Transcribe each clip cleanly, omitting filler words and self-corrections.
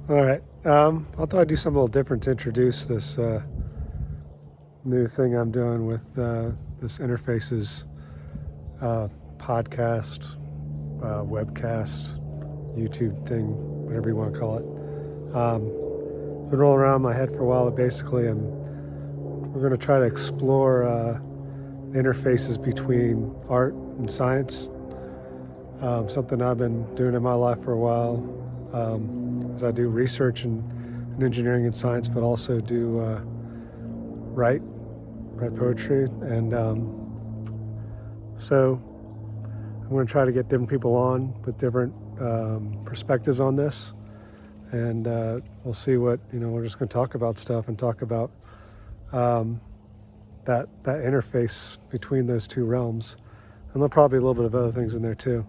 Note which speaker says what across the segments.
Speaker 1: All right. I thought I'd do something a little different to introduce this new thing I'm doing with this interfaces uh, podcast, webcast, YouTube thing, whatever you want to call it. It's been rolling around in my head for a while. But basically, we're going to try to explore interfaces between art and science. Something I've been doing in my life for a while. As I do research in engineering and science, but also do write poetry, and so I'm going to try to get different people on with different perspectives on this, and we'll see what We're just going to talk about stuff and talk about that interface between those two realms, and there'll probably be a little bit of other things in there too.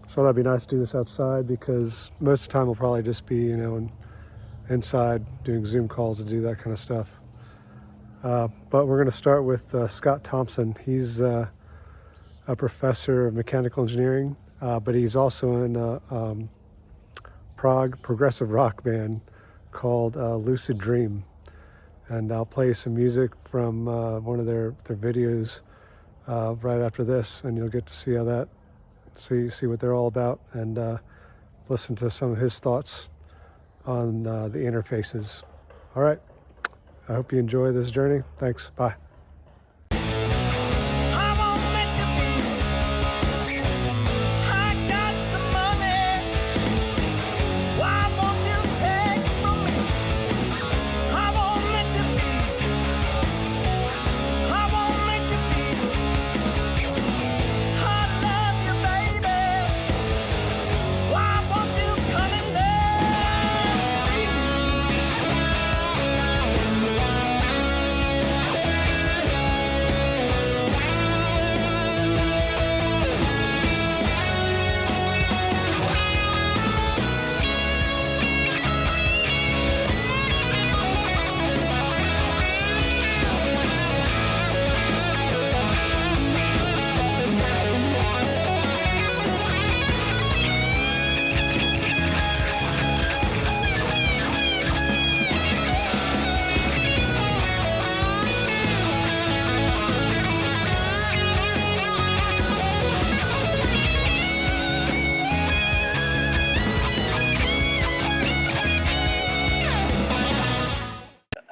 Speaker 1: So that'd be nice to do this outside because most of the time we'll probably just be inside doing Zoom calls and do that kind of stuff. But we're going to start with Scott Thompson. He's a professor of mechanical engineering, but he's also in a Prague progressive rock band called Lucid Dream. And I'll play some music from one of their videos right after this, and you'll get to see see what they're all about, and listen to some of his thoughts on the interfaces. All right. I hope you enjoy this journey. Thanks. Bye.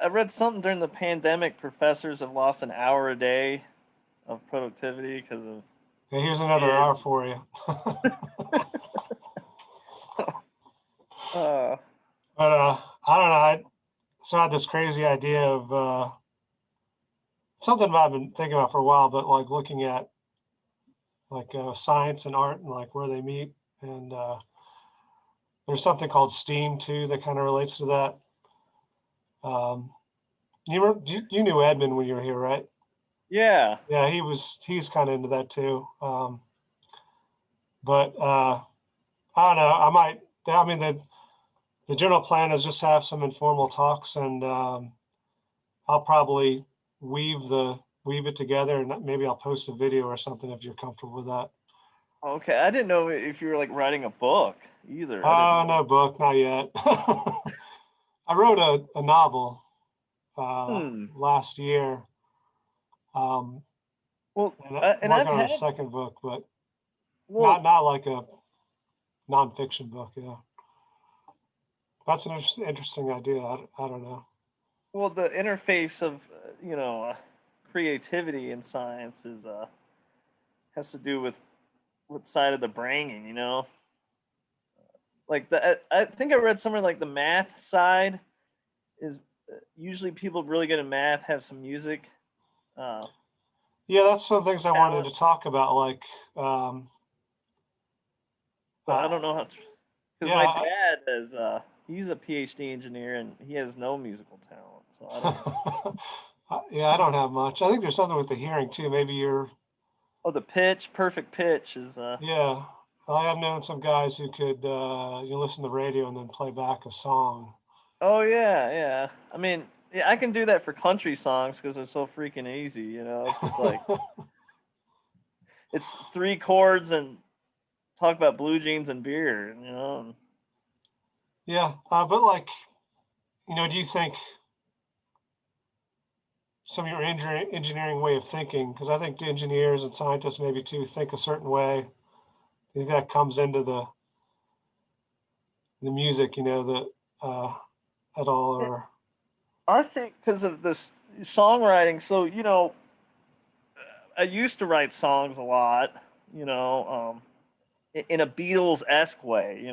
Speaker 2: I read something during the pandemic. Professors have lost an hour a day of productivity because of.
Speaker 3: Yeah, here's another hour for you. But I don't know. I had this crazy idea of something I've been thinking about for a while, but like looking at like science and art and like where they meet, and there's something called STEAM too that kind of relates to that. You knew Edmund when you were here, right?
Speaker 2: Yeah.
Speaker 3: Yeah, he's kind of into that too. But I don't know. I mean, the general plan is just have some informal talks, and I'll probably weave it together, and maybe I'll post a video or something if you're comfortable with that.
Speaker 2: Okay, I didn't know if you were like writing a book either.
Speaker 3: No book, not yet. I wrote a novel last year.
Speaker 2: Well,
Speaker 3: and I'm working on a second book, but not like a nonfiction book. Yeah, that's an interesting idea. I don't know.
Speaker 2: Well, the interface of creativity in science has to do with what side of the brain, like I think I read somewhere like the math side is usually people really good at math have some music.
Speaker 3: Yeah, that's some things I wanted to talk about. Like,
Speaker 2: I don't know how, because my dad is he's a PhD engineer and he has no musical talent. So I don't know.
Speaker 3: Yeah, I don't have much. I think there's something with the hearing too. Maybe you're.
Speaker 2: Oh, the pitch, perfect pitch is.
Speaker 3: Yeah, I have known some guys who could you listen to the radio and then play back a song.
Speaker 2: Oh yeah. I mean, yeah, I can do that for country songs because they're so freaking easy. It's just like it's 3 chords and talk about blue jeans and beer.
Speaker 3: Yeah, but like, do you think some of your engineering way of thinking, because I think the engineers and scientists maybe too think a certain way. I think that comes into the music, at all, or
Speaker 2: I think because of this songwriting. So I used to write songs a lot. In a Beatles-esque way.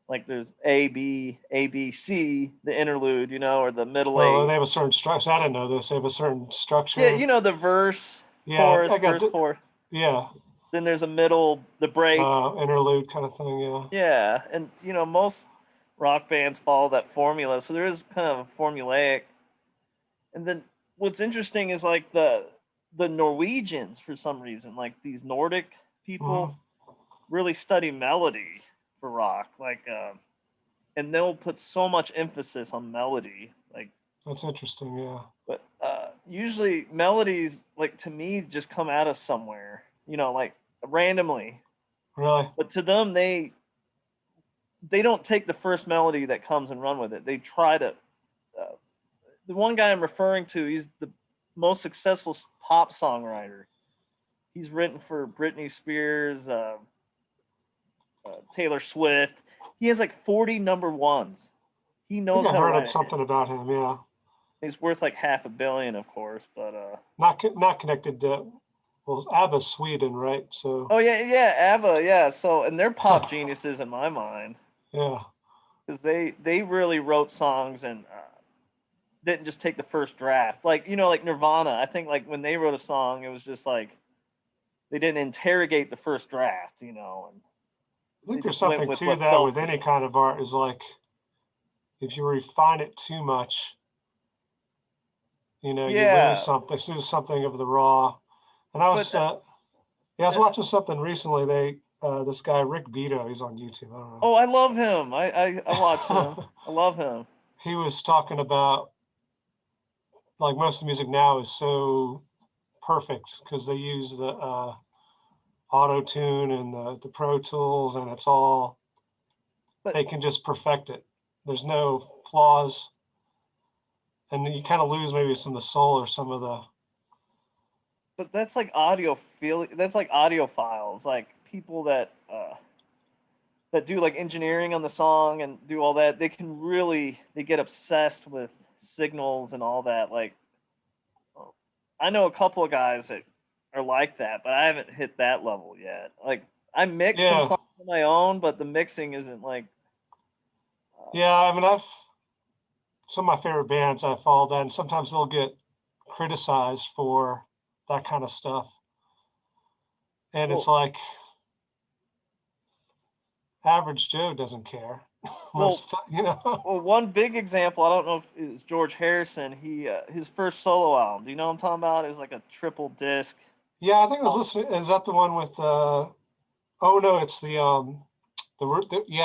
Speaker 2: Like there's A B C, the interlude. Or the middle
Speaker 3: well,
Speaker 2: A.
Speaker 3: they have a certain structure. I didn't know this. They have a certain
Speaker 2: Yeah,
Speaker 3: structure.
Speaker 2: the verse,
Speaker 3: Yeah,
Speaker 2: chorus,
Speaker 3: I got
Speaker 2: verse,
Speaker 3: the
Speaker 2: chorus.
Speaker 3: yeah
Speaker 2: Then there's a middle, the break.
Speaker 3: interlude kind of thing. Yeah.
Speaker 2: Yeah, and most rock bands follow that formula, so there is kind of a formulaic. And then what's interesting is like the Norwegians, for some reason, like these Nordic people,
Speaker 3: Mhm.
Speaker 2: really study melody for rock, and they'll put so much emphasis on melody, like.
Speaker 3: That's interesting. Yeah.
Speaker 2: But usually melodies, like to me, just come out of somewhere, like randomly.
Speaker 3: Really.
Speaker 2: But to them, they don't take the first melody that comes and run with it. They try to. Uh, the one guy I'm referring to, he's the most successful pop songwriter. He's written for Britney Spears, Taylor Swift. He has like 40 number ones. He
Speaker 3: I think
Speaker 2: knows
Speaker 3: I
Speaker 2: how to
Speaker 3: heard
Speaker 2: write
Speaker 3: of
Speaker 2: a hit.
Speaker 3: something about him. Yeah.
Speaker 2: He's worth like $500 million, of course, but
Speaker 3: Not connected to. Well, ABBA's Sweden, right? So
Speaker 2: oh yeah, ABBA, yeah. So and they're pop geniuses in my mind
Speaker 3: yeah.
Speaker 2: because they really wrote songs and didn't just take the first draft. Like like Nirvana. I think like when they wrote a song, it was just like they didn't interrogate the first draft, and
Speaker 3: I think
Speaker 2: they
Speaker 3: there's
Speaker 2: just went
Speaker 3: something
Speaker 2: with
Speaker 3: to
Speaker 2: what
Speaker 3: that
Speaker 2: felt
Speaker 3: with any
Speaker 2: good.
Speaker 3: kind of art is like if you refine it too much, you
Speaker 2: Yeah,
Speaker 3: lose something of the raw. And I
Speaker 2: but
Speaker 3: was yeah, I was
Speaker 2: uh,
Speaker 3: watching something recently. This guy Rick Beato, he's on YouTube. I don't
Speaker 2: oh, I love him. I watch him.
Speaker 3: know.
Speaker 2: I love him.
Speaker 3: He was talking about like most of the music now is so perfect because they use the auto tune and the Pro Tools, and it's all
Speaker 2: But
Speaker 3: they can just perfect it. There's no flaws, and you kind of lose maybe some of the soul or some of the
Speaker 2: that's like audio feel. That's like audiophiles, like people that do like engineering on the song and do all that. They get obsessed with signals and all that. Like I know a couple of guys that are like that, but I haven't hit that level yet. Like I mix some
Speaker 3: yeah
Speaker 2: songs on my own, but the mixing isn't like.
Speaker 3: yeah. I mean, I've some of my favorite bands I follow that, and sometimes they'll get criticized for that kind of stuff, and it's
Speaker 2: Well,
Speaker 3: like average Joe doesn't care
Speaker 2: well,
Speaker 3: most of the time.
Speaker 2: well. One big example. I don't know if it's George Harrison. His first solo album. Do you know what I'm talking about? It was like a triple disc.
Speaker 3: Yeah, I think I was listening. Is that the one with oh no, it's the yeah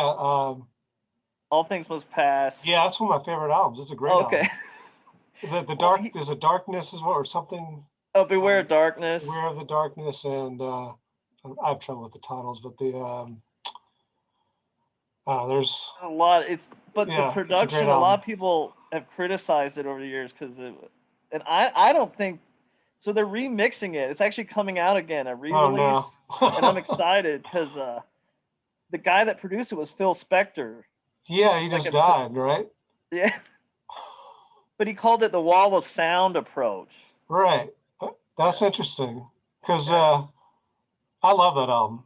Speaker 2: All Things Must Pass.
Speaker 3: yeah, that's one of my favorite albums. It's a great
Speaker 2: Oh, okay.
Speaker 3: album. The
Speaker 2: Well,
Speaker 3: dark there's a darkness is what or something.
Speaker 2: oh, Beware of Darkness.
Speaker 3: Aware of the Darkness and I have trouble with the titles, but there's
Speaker 2: A lot. But the
Speaker 3: yeah, it's a great
Speaker 2: production. A lot
Speaker 3: album.
Speaker 2: of people have criticized it over the years and I don't think so. They're remixing it. It's actually coming out again, a
Speaker 3: Oh
Speaker 2: re-release,
Speaker 3: no.
Speaker 2: and I'm excited because the guy that produced it was Phil Spector.
Speaker 3: Yeah, he
Speaker 2: Like
Speaker 3: just died, right?
Speaker 2: yeah, but he called it the wall of sound approach.
Speaker 3: Right. That's interesting because
Speaker 2: Yeah.
Speaker 3: I love that album.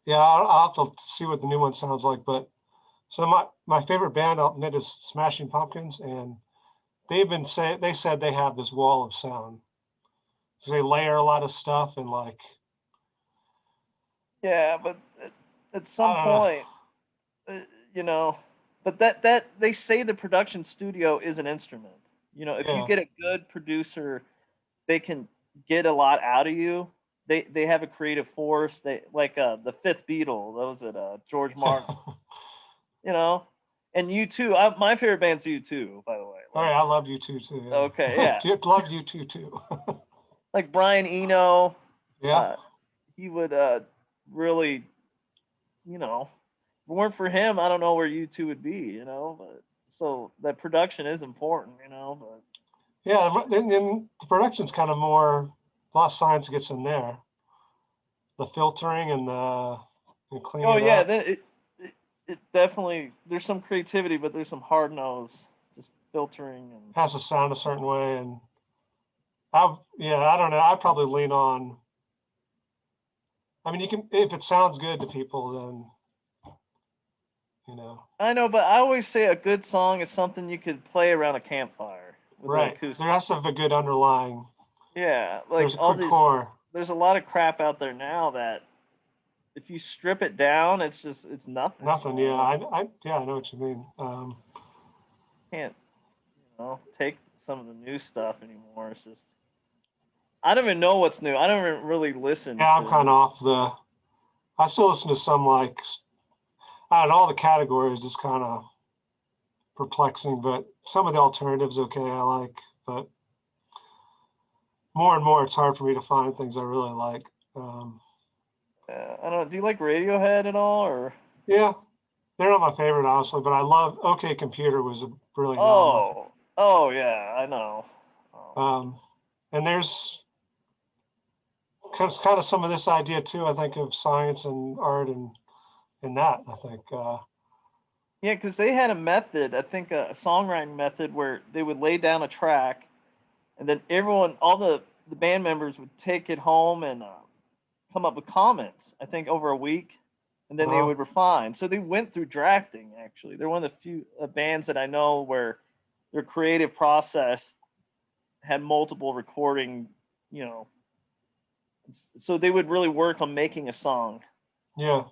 Speaker 3: Yeah, I'll have to see what the new one sounds like. But so my favorite band I'll admit is Smashing Pumpkins, and they said they have this wall of sound. So they layer a lot of stuff and like
Speaker 2: Yeah, but at
Speaker 3: I
Speaker 2: some
Speaker 3: don't know.
Speaker 2: point, uh, you know, but that they say the production studio is an instrument. If you
Speaker 3: Yeah.
Speaker 2: get a good producer, they can get a lot out of you. They have a creative force. They like the fifth Beatle. That was it. George Martin. You know, and you too. My favorite band's you too. By the way,
Speaker 3: All right, I love you too
Speaker 2: okay,
Speaker 3: yeah.
Speaker 2: yeah,
Speaker 3: Love you too.
Speaker 2: like Brian Eno.
Speaker 3: Yeah.
Speaker 2: Uh, he would really, you know, it weren't for him, I don't know where you two would be, you know. But so that production is important, you know. But
Speaker 3: Yeah, then the production's kind of more, a lot of science gets in there. The filtering and the and cleaning
Speaker 2: oh
Speaker 3: it
Speaker 2: yeah,
Speaker 3: up.
Speaker 2: then it definitely there's some creativity, but there's some hard nose, just filtering and
Speaker 3: Has to sound a certain way, and I don't know. I'd probably lean on. I mean, you can if it sounds good to people, then you know.
Speaker 2: I know, but I always say a good song is something you could play around a campfire with an
Speaker 3: Right. There
Speaker 2: acoustic.
Speaker 3: has to have a good underlying.
Speaker 2: Yeah, like
Speaker 3: There's a
Speaker 2: all
Speaker 3: good
Speaker 2: these.
Speaker 3: core.
Speaker 2: There's a lot of crap out there now that if you strip it down, it's nothing.
Speaker 3: Nothing.
Speaker 2: You
Speaker 3: Yeah.
Speaker 2: know?
Speaker 3: I know what you mean.
Speaker 2: Can't take some of the new stuff anymore. It's just I don't even know what's new. I don't even really listen
Speaker 3: Yeah, I'm kind
Speaker 2: to.
Speaker 3: of off the. I still listen to some like, I don't know, all the categories is kind of perplexing, but some of the alternatives okay I like, but more and more it's hard for me to find things I really like.
Speaker 2: I don't know. Do you like Radiohead at all? Or
Speaker 3: Yeah, they're not my favorite honestly, but I love OK Computer was a brilliant album.
Speaker 2: oh yeah, I know.
Speaker 3: Um, and there's kind of some of this idea too. I think of science and art and that I think.
Speaker 2: Yeah, because they had a method, I think a songwriting method where they would lay down a track, and then all the band members would take it home and come up with comments. I think over a week, and then they
Speaker 3: Uh,
Speaker 2: would refine. So they went through drafting. Actually, they're one of the few bands that I know where their creative process had multiple recording. You know, so they would really work on making a song.
Speaker 3: yeah,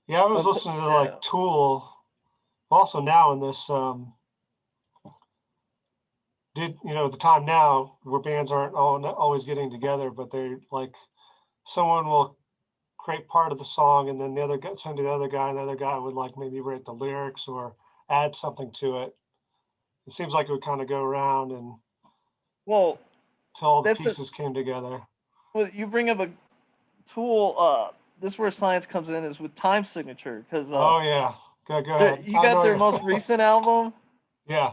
Speaker 3: yeah. I was listening to
Speaker 2: Yeah.
Speaker 3: like Tool. Also now in this did the time now where bands aren't always getting together, but they're like someone will create part of the song and then the other guy send to the other guy and the other guy would like maybe write the lyrics or add something to it. It seems like it would kind of go around and
Speaker 2: Well,
Speaker 3: till all the
Speaker 2: that's a
Speaker 3: pieces came together.
Speaker 2: well. You bring up a Tool. This is where science comes in is with time signature because
Speaker 3: Oh yeah, go ahead.
Speaker 2: you
Speaker 3: I
Speaker 2: got
Speaker 3: know
Speaker 2: their
Speaker 3: you.
Speaker 2: most recent album.
Speaker 3: Yeah,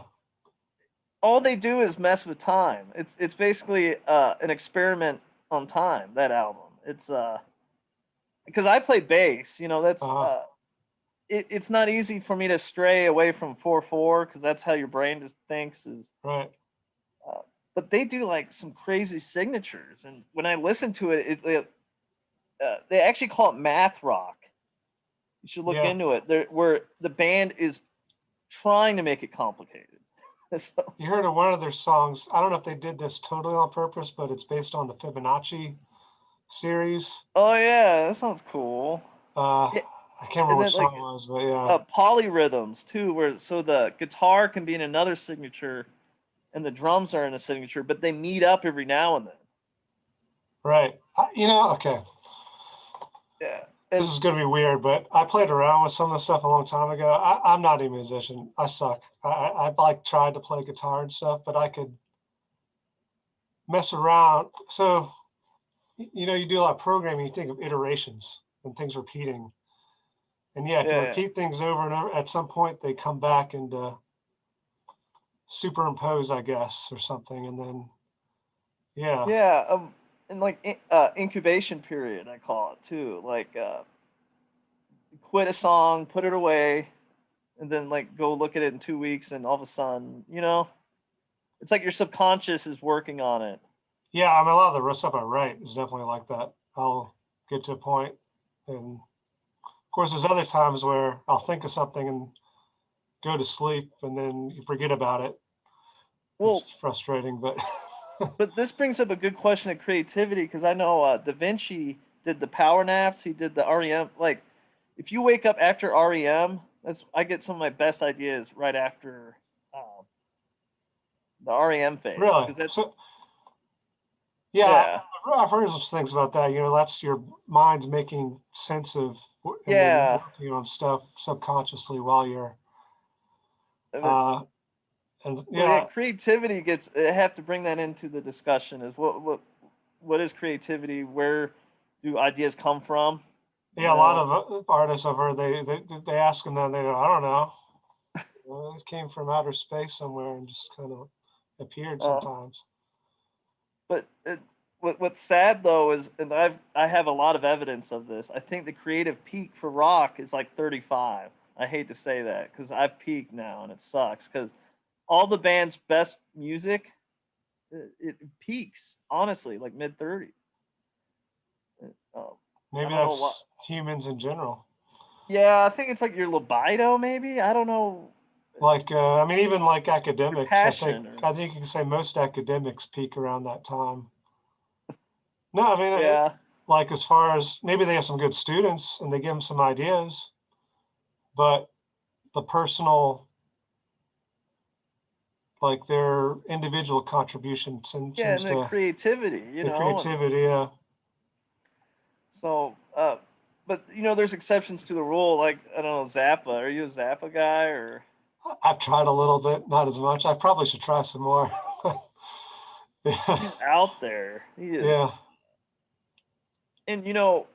Speaker 2: All they do is mess with time. It's basically an experiment on time. That album. It's because I play bass. You know that's
Speaker 3: uh,
Speaker 2: it's not easy for me to stray away from 4/4 because that's how your brain just thinks is.
Speaker 3: right.
Speaker 2: Uh, but they do like some crazy signatures, and when I listen to they actually call it math rock. You should look
Speaker 3: Yeah,
Speaker 2: into it. Where the band is trying to make it complicated. So,
Speaker 3: you heard of one of their songs. I don't know if they did this totally on purpose, but it's based on the Fibonacci series.
Speaker 2: oh yeah, that sounds cool.
Speaker 3: Uh,
Speaker 2: Yeah,
Speaker 3: I can't remember
Speaker 2: and then
Speaker 3: which
Speaker 2: like
Speaker 3: song it was, but yeah,
Speaker 2: polyrhythms too, where so the guitar can be in another signature and the drums are in a signature, but they meet up every now and then.
Speaker 3: right. Okay.
Speaker 2: Yeah,
Speaker 3: This
Speaker 2: and
Speaker 3: is going to be weird, but I played around with some of the stuff a long time ago. I'm not a musician. I suck. I like tried to play guitar and stuff, but I could mess around. So, you do a lot of programming, you think of iterations and things repeating. And yeah, if you
Speaker 2: yeah,
Speaker 3: repeat things over and over, at some point they come back and superimpose, I guess, or something. And then, yeah,
Speaker 2: yeah, and like incubation period, I call it too. Like quit a song, put it away, and then like go look at it in 2 weeks, and all of a sudden, it's like your subconscious is working on it.
Speaker 3: yeah. I mean, a lot of the stuff I write is definitely like that. I'll get to a point, and of course, there's other times where I'll think of something and go to sleep, and then you forget about it, which
Speaker 2: Well,
Speaker 3: is frustrating. But
Speaker 2: but this brings up a good question of creativity because I know Da Vinci did the power naps. He did the REM. Like, if you wake up after REM, I get some of my best ideas right after the REM phase
Speaker 3: really,
Speaker 2: because that's
Speaker 3: so yeah,
Speaker 2: yeah,
Speaker 3: I've heard some things about that. That's your mind's making sense of, and then
Speaker 2: yeah.
Speaker 3: working on stuff subconsciously while you're,
Speaker 2: But,
Speaker 3: uh, and
Speaker 2: but yeah,
Speaker 3: yeah,
Speaker 2: creativity gets. I have to bring that into the discussion. Is what is creativity? Where do ideas come from?
Speaker 3: Yeah, a lot of artists I've heard they ask them that and they go, I don't know. Well, it came from outer space somewhere and just kind of appeared
Speaker 2: Uh,
Speaker 3: sometimes.
Speaker 2: but what's sad though is, and I have a lot of evidence of this. I think the creative peak for rock is like 35. I hate to say that because I've peaked now and it sucks because all the band's best music it peaks honestly like mid 30s. I
Speaker 3: Maybe
Speaker 2: don't know what.
Speaker 3: that's humans in general.
Speaker 2: Yeah, I think it's like your libido, maybe. I don't know.
Speaker 3: Like, I mean, even like
Speaker 2: Your
Speaker 3: academics,
Speaker 2: passion, or
Speaker 3: I think you can say most academics peak around that time. No, I mean,
Speaker 2: yeah,
Speaker 3: like as far as maybe they have some good students and they give them some ideas, but the personal, like their individual contribution
Speaker 2: yeah,
Speaker 3: seems
Speaker 2: and the
Speaker 3: to
Speaker 2: creativity,
Speaker 3: the creativity.
Speaker 2: so, but there's exceptions to the rule. Like I don't know, Zappa. Are you a Zappa guy or?
Speaker 3: I've tried a little bit, not as much. I probably should try some more. Yeah,
Speaker 2: He's out there. He is.
Speaker 3: yeah,
Speaker 2: And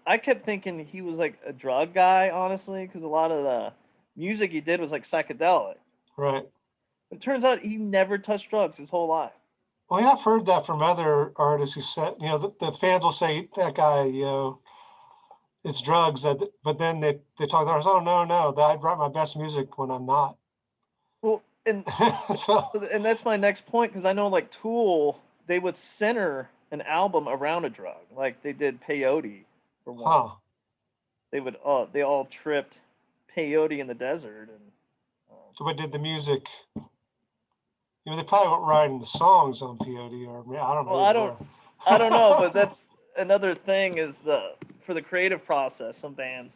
Speaker 2: I kept thinking he was like a drug guy, honestly, because a lot of the music he did was like psychedelic.
Speaker 3: right.
Speaker 2: It turns out he never touched drugs his whole life.
Speaker 3: Well, yeah, I've heard that from other artists who said, the fans will say that guy, it's drugs that, but then they talk to us, oh no, that I write my best music when I'm not.
Speaker 2: Well, and
Speaker 3: So,
Speaker 2: and that's my next point because I know like Tool, they would center an album around a drug, like they did Peyote for one.
Speaker 3: huh.
Speaker 2: They all tripped peyote in the desert, and
Speaker 3: So what did the music, they probably weren't writing the songs on peyote or I don't know,
Speaker 2: well,
Speaker 3: maybe they were.
Speaker 2: I don't know, but that's another thing is the for the creative process. Some bands,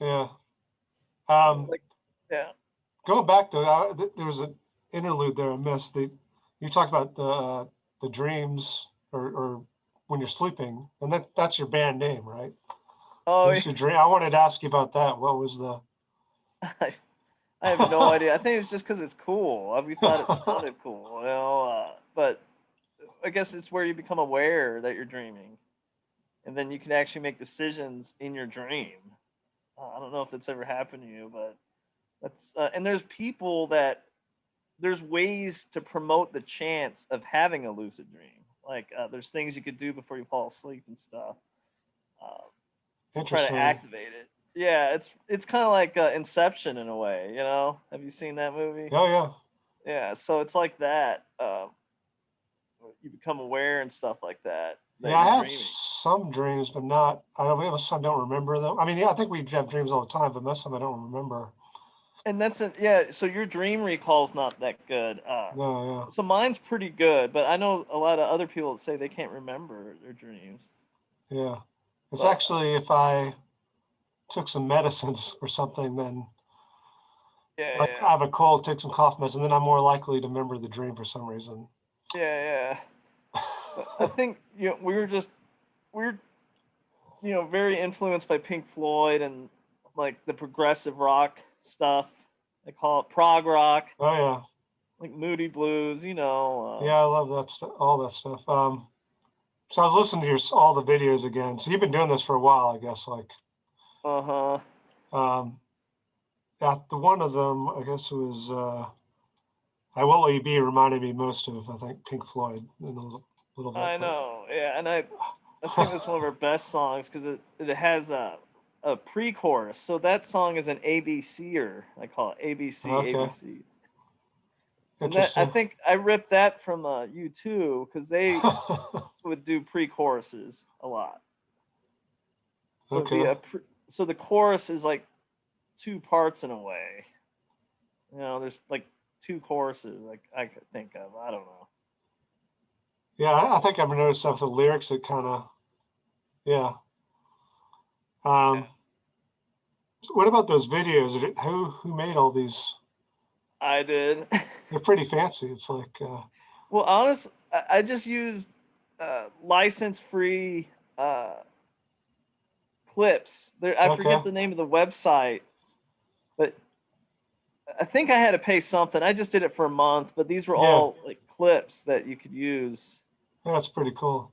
Speaker 3: Yeah.
Speaker 2: like yeah,
Speaker 3: Going back to, there was an interlude there I missed. You talked about the dreams or when you're sleeping, and that's your band name, right?
Speaker 2: oh,
Speaker 3: Lucid Dream. I wanted to ask you about that. What was the?
Speaker 2: I, I have no idea. I think it's just because it's cool. We thought it sounded cool, but I guess it's where you become aware that you're dreaming, and then you can actually make decisions in your dream. I don't know if that's ever happened to you, but that's and there's ways to promote the chance of having a lucid dream. Like there's things you could do before you fall asleep and stuff uh, to try to
Speaker 3: Interesting.
Speaker 2: activate it. Yeah, it's kind of like Inception in a way. Have you seen that movie?
Speaker 3: Oh yeah.
Speaker 2: Yeah, so it's like that. You become aware and stuff like that
Speaker 3: Yeah,
Speaker 2: you're
Speaker 3: I have
Speaker 2: dreaming.
Speaker 3: some dreams, but not. I don't. Most I don't remember them. I mean, yeah, I think we have dreams all the time, but most of them I don't remember.
Speaker 2: And yeah. So your dream recall's not that good.
Speaker 3: No,
Speaker 2: So mine's pretty good, but I know a lot of other people that say they can't remember their dreams.
Speaker 3: yeah, yeah. It's
Speaker 2: But
Speaker 3: actually if I took some medicines or something, then
Speaker 2: yeah,
Speaker 3: like
Speaker 2: yeah,
Speaker 3: I have a cold, take some cough medicine, then I'm more likely to remember the dream for some reason.
Speaker 2: yeah. But I think we were very influenced by Pink Floyd and like the progressive rock stuff. They call it prog rock,
Speaker 3: Oh yeah,
Speaker 2: like Moody Blues.
Speaker 3: yeah, I love that stuff, all that stuff. So I was listening to all the videos again. So you've been doing this for a while, I guess. Like,
Speaker 2: Uh-huh.
Speaker 3: um, yeah, the one of them, I guess, was "I Won't Let You Be" reminded me most of, I think, Pink Floyd in a little bit,
Speaker 2: I
Speaker 3: but
Speaker 2: know. Yeah, and I think that's one of our best songs because it has a pre-chorus. So that song is an ABCer. I call it ABC
Speaker 3: okay,
Speaker 2: ABC. And that I
Speaker 3: interesting.
Speaker 2: think I ripped that from U2 because they would do pre-choruses a lot. So it'd be
Speaker 3: Okay,
Speaker 2: so the chorus is like two parts in a way. There's like two choruses like I could think of. I don't know.
Speaker 3: yeah, I think I've noticed stuff. The lyrics that kind of, yeah.
Speaker 2: Yeah,
Speaker 3: Um, so what about those videos? Who made all these?
Speaker 2: I did.
Speaker 3: They're pretty fancy. It's like,
Speaker 2: Well, honestly, I just used license-free uh, clips. I
Speaker 3: okay,
Speaker 2: forget the name of the website, but I think I had to pay something. I just did it for a month, but these were
Speaker 3: yeah,
Speaker 2: all like clips that you could use.
Speaker 3: that's pretty cool.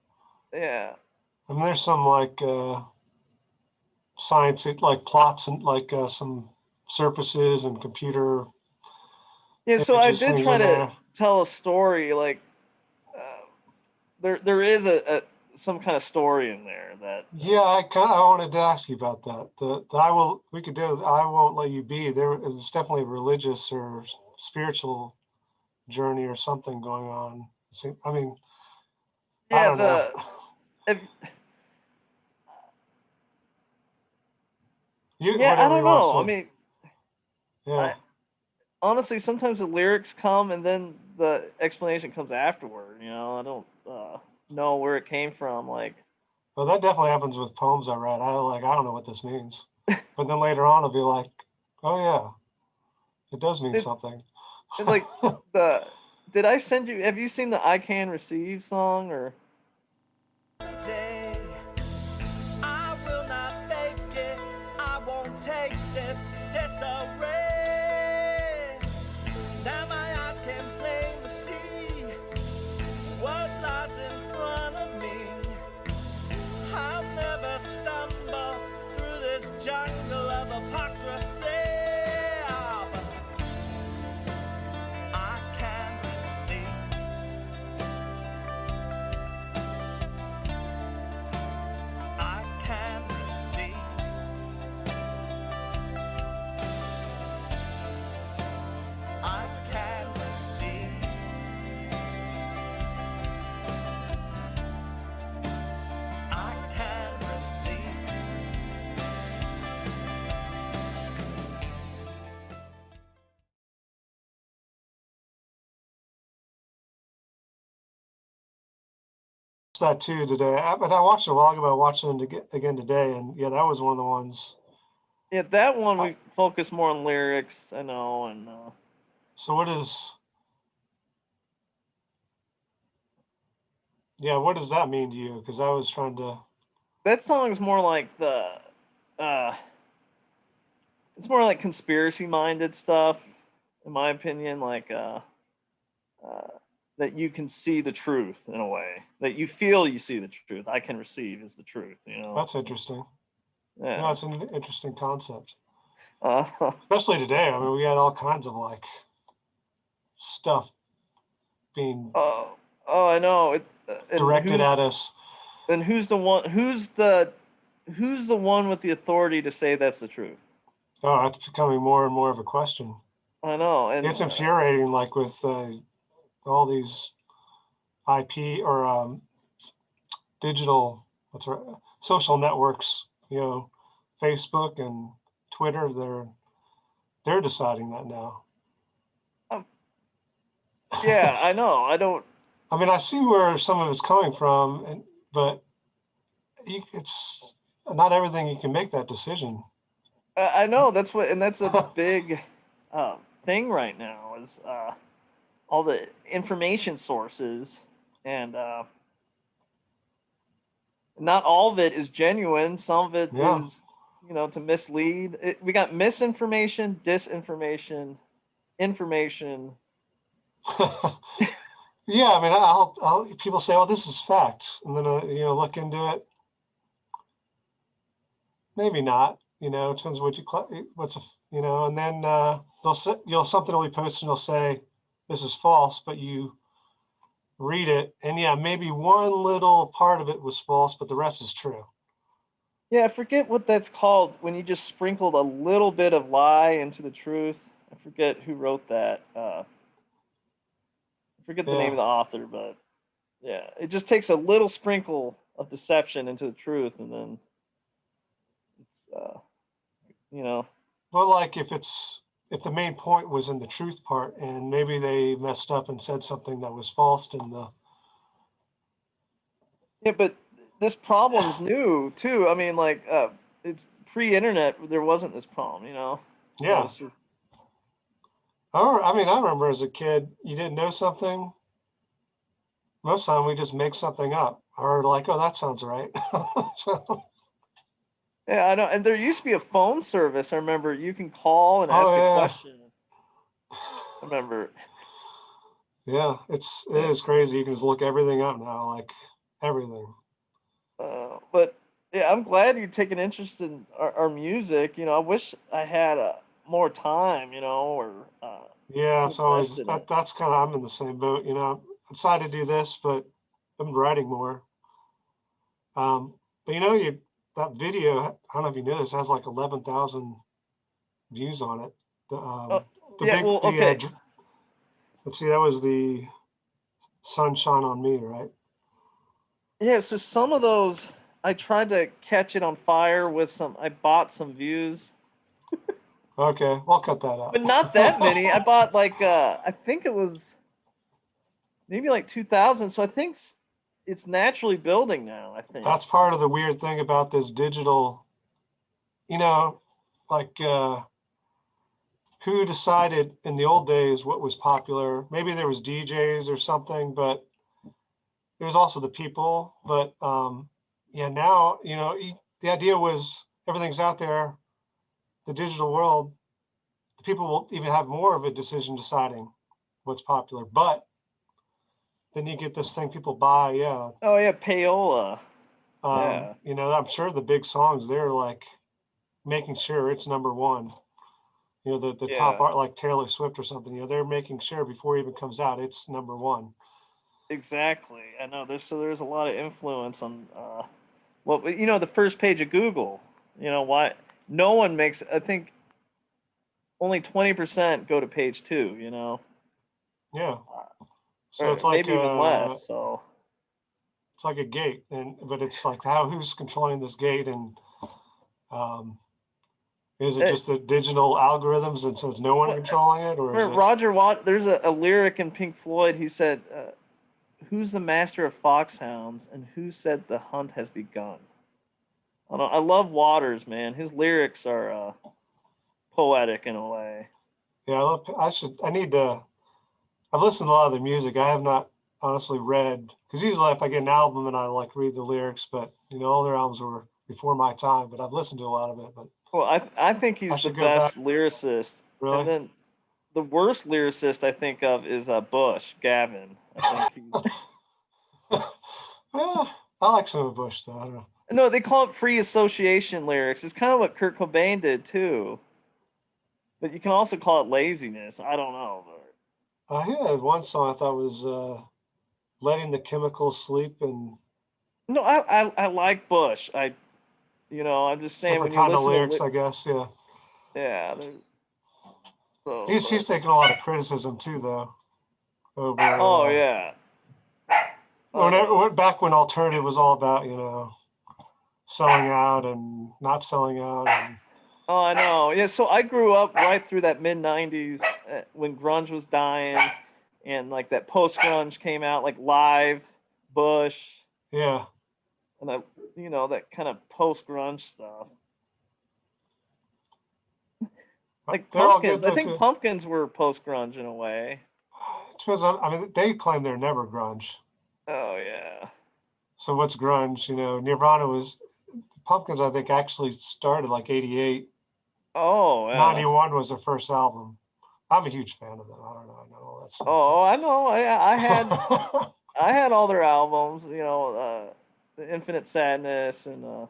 Speaker 2: Yeah.
Speaker 3: I mean, there's some like, science, like plots and like some surfaces and computer
Speaker 2: Yeah, so I
Speaker 3: images
Speaker 2: did
Speaker 3: things
Speaker 2: try
Speaker 3: in
Speaker 2: to
Speaker 3: there.
Speaker 2: tell a story. Like uh, there is a some kind of story in there that
Speaker 3: Yeah, I wanted to ask you about that. The I will we could do I won't let you be. There is definitely a religious or spiritual journey or something going on. I mean, I
Speaker 2: yeah
Speaker 3: don't know.
Speaker 2: the if,
Speaker 3: You
Speaker 2: yeah I
Speaker 3: whatever
Speaker 2: don't
Speaker 3: you want to
Speaker 2: know. I
Speaker 3: say.
Speaker 2: mean,
Speaker 3: Yeah.
Speaker 2: I honestly sometimes the lyrics come and then the explanation comes afterward. I don't know where it came from. Like
Speaker 3: Well, that definitely happens with poems I read. I don't know what this means. But then later on I'll be like, oh yeah, it does mean
Speaker 2: it,
Speaker 3: something.
Speaker 2: like the did I send you? Have you seen the "I Can Receive" song or?
Speaker 4: Day. I will not fake it. I won't take this disarray. Now my eyes can plainly see what lies in front of me. I'll never stumble through this jungle of hypocrisy. I can receive. I can receive. I can receive. I can receive.
Speaker 3: That too today. But I watched it a while ago. I watched it again today, and yeah, that was one of the ones.
Speaker 2: Yeah, that one
Speaker 3: Uh,
Speaker 2: we focus more on lyrics. I know, and
Speaker 3: so what does that mean to you? Because I was trying to.
Speaker 2: that song is more like uh, it's more like conspiracy minded stuff, in my opinion. Like uh, that you can see the truth in a way that you feel you see the truth. I can receive is the truth.
Speaker 3: That's interesting. Yeah,
Speaker 2: Yeah.
Speaker 3: it's an interesting concept,
Speaker 2: Uh,
Speaker 3: especially today. I mean, we had all kinds of like stuff being
Speaker 2: oh, oh, I know. And
Speaker 3: directed at us.
Speaker 2: who's the one? Who's the one with the authority to say that's the truth?
Speaker 3: Oh, it's becoming more and more of a question.
Speaker 2: I know, and
Speaker 3: It's infuriating, like with all these IP or digital, what's right, social networks. Facebook and Twitter. They're deciding that now.
Speaker 2: um, yeah, I know. I don't.
Speaker 3: I mean, I see where some of it's coming from, but it's not everything you can make that decision.
Speaker 2: I know and that's a big thing right now is all the information sources and not all of it is genuine. Some of it
Speaker 3: Yeah.
Speaker 2: is, to mislead. We got misinformation, disinformation, information.
Speaker 3: Yeah, I mean, people say, "Oh, this is fact," and then look into it. Maybe not. It depends what what's and then they'll say, something will be posted and they'll say this is false, but you read it, and yeah, maybe one little part of it was false, but the rest is true.
Speaker 2: Yeah, I forget what that's called when you just sprinkled a little bit of lie into the truth. I forget who wrote that. I forget the name
Speaker 3: Yeah.
Speaker 2: of the author, but yeah, it just takes a little sprinkle of deception into the truth, and then it's you know,
Speaker 3: Well, like if the main point was in the truth part, and maybe they messed up and said something that was false in the.
Speaker 2: yeah, but this problem's new too. I mean, like, it's pre-internet. There wasn't this problem,
Speaker 3: Yeah.
Speaker 2: it's just
Speaker 3: I remember as a kid, you didn't know something. Most of the time, we just make something up, or like, oh, that sounds right. So,
Speaker 2: yeah, I know. And there used to be a phone service. I remember you can call and
Speaker 3: oh
Speaker 2: ask a
Speaker 3: yeah,
Speaker 2: question. I remember.
Speaker 3: yeah. It
Speaker 2: Yeah.
Speaker 3: is crazy. You can just look everything up now, like everything.
Speaker 2: But Yeah, I'm glad you take an interest in our music. I wish I had more time, or
Speaker 3: Yeah,
Speaker 2: to
Speaker 3: it's
Speaker 2: invest
Speaker 3: always
Speaker 2: in it.
Speaker 3: that's kind of I'm in the same boat. I decided to do this, but I'm writing more. But that video, I don't know if you know this, has like 11,000 views on it. The
Speaker 2: Oh,
Speaker 3: the
Speaker 2: yeah.
Speaker 3: big
Speaker 2: Well,
Speaker 3: the
Speaker 2: okay.
Speaker 3: let's see, that was the Sunshine on Me, right?
Speaker 2: Yeah. So some of those, I tried to catch it on fire with some. I bought some views,
Speaker 3: Okay, I'll cut that
Speaker 2: but not that many. I
Speaker 3: out.
Speaker 2: bought like I think it was maybe like 2,000. So I think it's naturally building now. I think.
Speaker 3: That's part of the weird thing about this digital, you know, like who decided in the old days what was popular? Maybe there was DJs or something, but it was also the people. But yeah, now, the idea was everything's out there, the digital world, the people will even have more of a decision deciding what's popular. But then you get this thing people buy, yeah.
Speaker 2: Oh yeah, payola. Yeah.
Speaker 3: I'm sure the big songs, they're like making sure it's number one. The top
Speaker 2: Yeah.
Speaker 3: art like Taylor Swift or something, they're making sure before it even comes out, it's number one.
Speaker 2: Exactly. I know there's a lot of influence on well, the first page of Google. Why no one makes I think only 20% go to page 2,
Speaker 3: Yeah. So
Speaker 2: or maybe even less. So
Speaker 3: it's like a gate, but it's like who's controlling this gate, and um, is it
Speaker 2: it,
Speaker 3: just the digital algorithms, and so it's no one
Speaker 2: what
Speaker 3: controlling it, or is
Speaker 2: for
Speaker 3: it?
Speaker 2: Roger Watt, there's a lyric in Pink Floyd. He said, "Who's the master of foxhounds, and who said the hunt has begun?" I love Waters, man. His lyrics are poetic in a way.
Speaker 3: Yeah, I need to. I've listened to a lot of the music. I have not honestly read, because usually if I get an album and I like read the lyrics, but all their albums were before my time. But I've listened to a lot of it. But
Speaker 2: Well, I think
Speaker 3: I
Speaker 2: he's the
Speaker 3: should go back.
Speaker 2: best lyricist, and
Speaker 3: Really?
Speaker 2: then the worst lyricist I think of is Bush Gavin. I think he.
Speaker 3: Yeah, I like some of Bush though. I don't know.
Speaker 2: No, they call it free association lyrics. It's kind of what Kurt Cobain did too, but you can also call it laziness. I don't know.
Speaker 3: I had one song I thought was "Letting the Chemicals Sleep," and
Speaker 2: No, I like Bush. I'm just saying when
Speaker 3: different
Speaker 2: you
Speaker 3: kind of
Speaker 2: listen to
Speaker 3: lyrics, I guess. Yeah,
Speaker 2: yeah,
Speaker 3: he's
Speaker 2: but
Speaker 3: taken a lot of criticism too, though. Over
Speaker 2: oh yeah, I know.
Speaker 3: back when alternative was all about selling out and not selling out, and
Speaker 2: Oh, I know. Yeah, so I grew up right through that mid '90s when grunge was dying, and like that post grunge came out, like Live, Bush,
Speaker 3: yeah,
Speaker 2: and that kind of post grunge stuff. Like
Speaker 3: they're all good
Speaker 2: Pumpkins, I
Speaker 3: though
Speaker 2: think
Speaker 3: too.
Speaker 2: Pumpkins were post grunge in a way.
Speaker 3: Depends on. I mean, they claim they're never grunge.
Speaker 2: Oh yeah.
Speaker 3: So what's grunge? Nirvana was Pumpkins. I think actually started like '88.
Speaker 2: Oh yeah.
Speaker 3: '91 was their first album. I'm a huge fan of them. I don't know. I know all that stuff.
Speaker 2: Oh, I know. I had
Speaker 3: But
Speaker 2: I had all their albums. The Infinite Sadness and the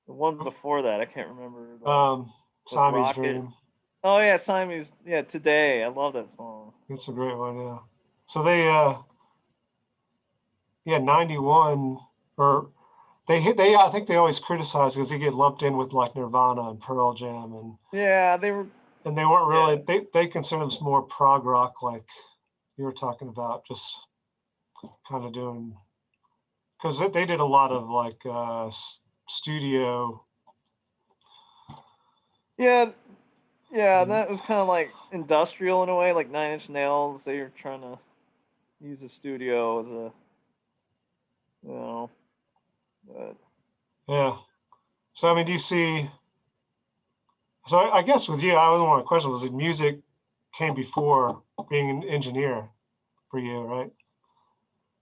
Speaker 2: one before that. I can't remember with
Speaker 3: Siamese
Speaker 2: Rocket.
Speaker 3: Dream.
Speaker 2: Oh yeah, Siamese. Yeah, Today. I love that song.
Speaker 3: It's a great one. Yeah. So yeah, '91 or they I think they always criticize because they get lumped in with like Nirvana and Pearl Jam,
Speaker 2: Yeah, they were.
Speaker 3: and they weren't really,
Speaker 2: Yeah.
Speaker 3: they consider them more prog rock, like you were talking about, just kind of doing, because they did a lot of like studio.
Speaker 2: Yeah, yeah. That was kind of like industrial in a way, like Nine Inch Nails. They were trying to use the studio as a, you know, but
Speaker 3: Yeah. So I mean, do you see? So I guess with you, I was one of my questions was, music came before being an engineer for you, right?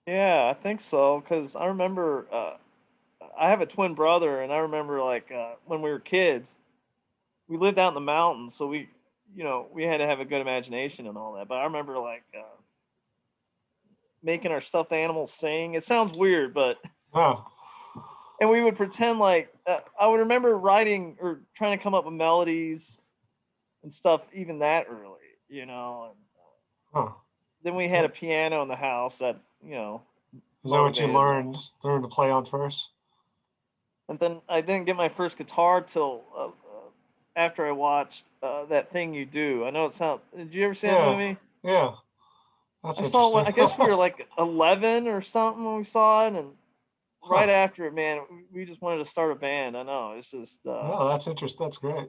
Speaker 2: yeah, I think so. Cause I remember, I have a twin brother, and I remember like when we were kids, we lived out in the mountains, so we had to have a good imagination and all that. But I remember like making our stuffed animals sing. It sounds weird, but
Speaker 3: Oh,
Speaker 2: and we would pretend like I would remember writing or trying to come up with melodies and stuff even that early, you know. And
Speaker 3: Huh.
Speaker 2: then we had a piano in the house that, you know,
Speaker 3: Is that what you
Speaker 2: motivated me.
Speaker 3: learned to play on first?
Speaker 2: And then I didn't get my first guitar till after I watched That Thing You Do. I know it sounds. Did you ever see that
Speaker 3: Yeah.
Speaker 2: movie?
Speaker 3: Yeah. That's
Speaker 2: I saw it when
Speaker 3: interesting.
Speaker 2: I guess we were like 11 or something when we saw it, and right
Speaker 3: Huh.
Speaker 2: after it, man, we just wanted to start a band. I know it's just.
Speaker 3: No, that's interesting. That's great.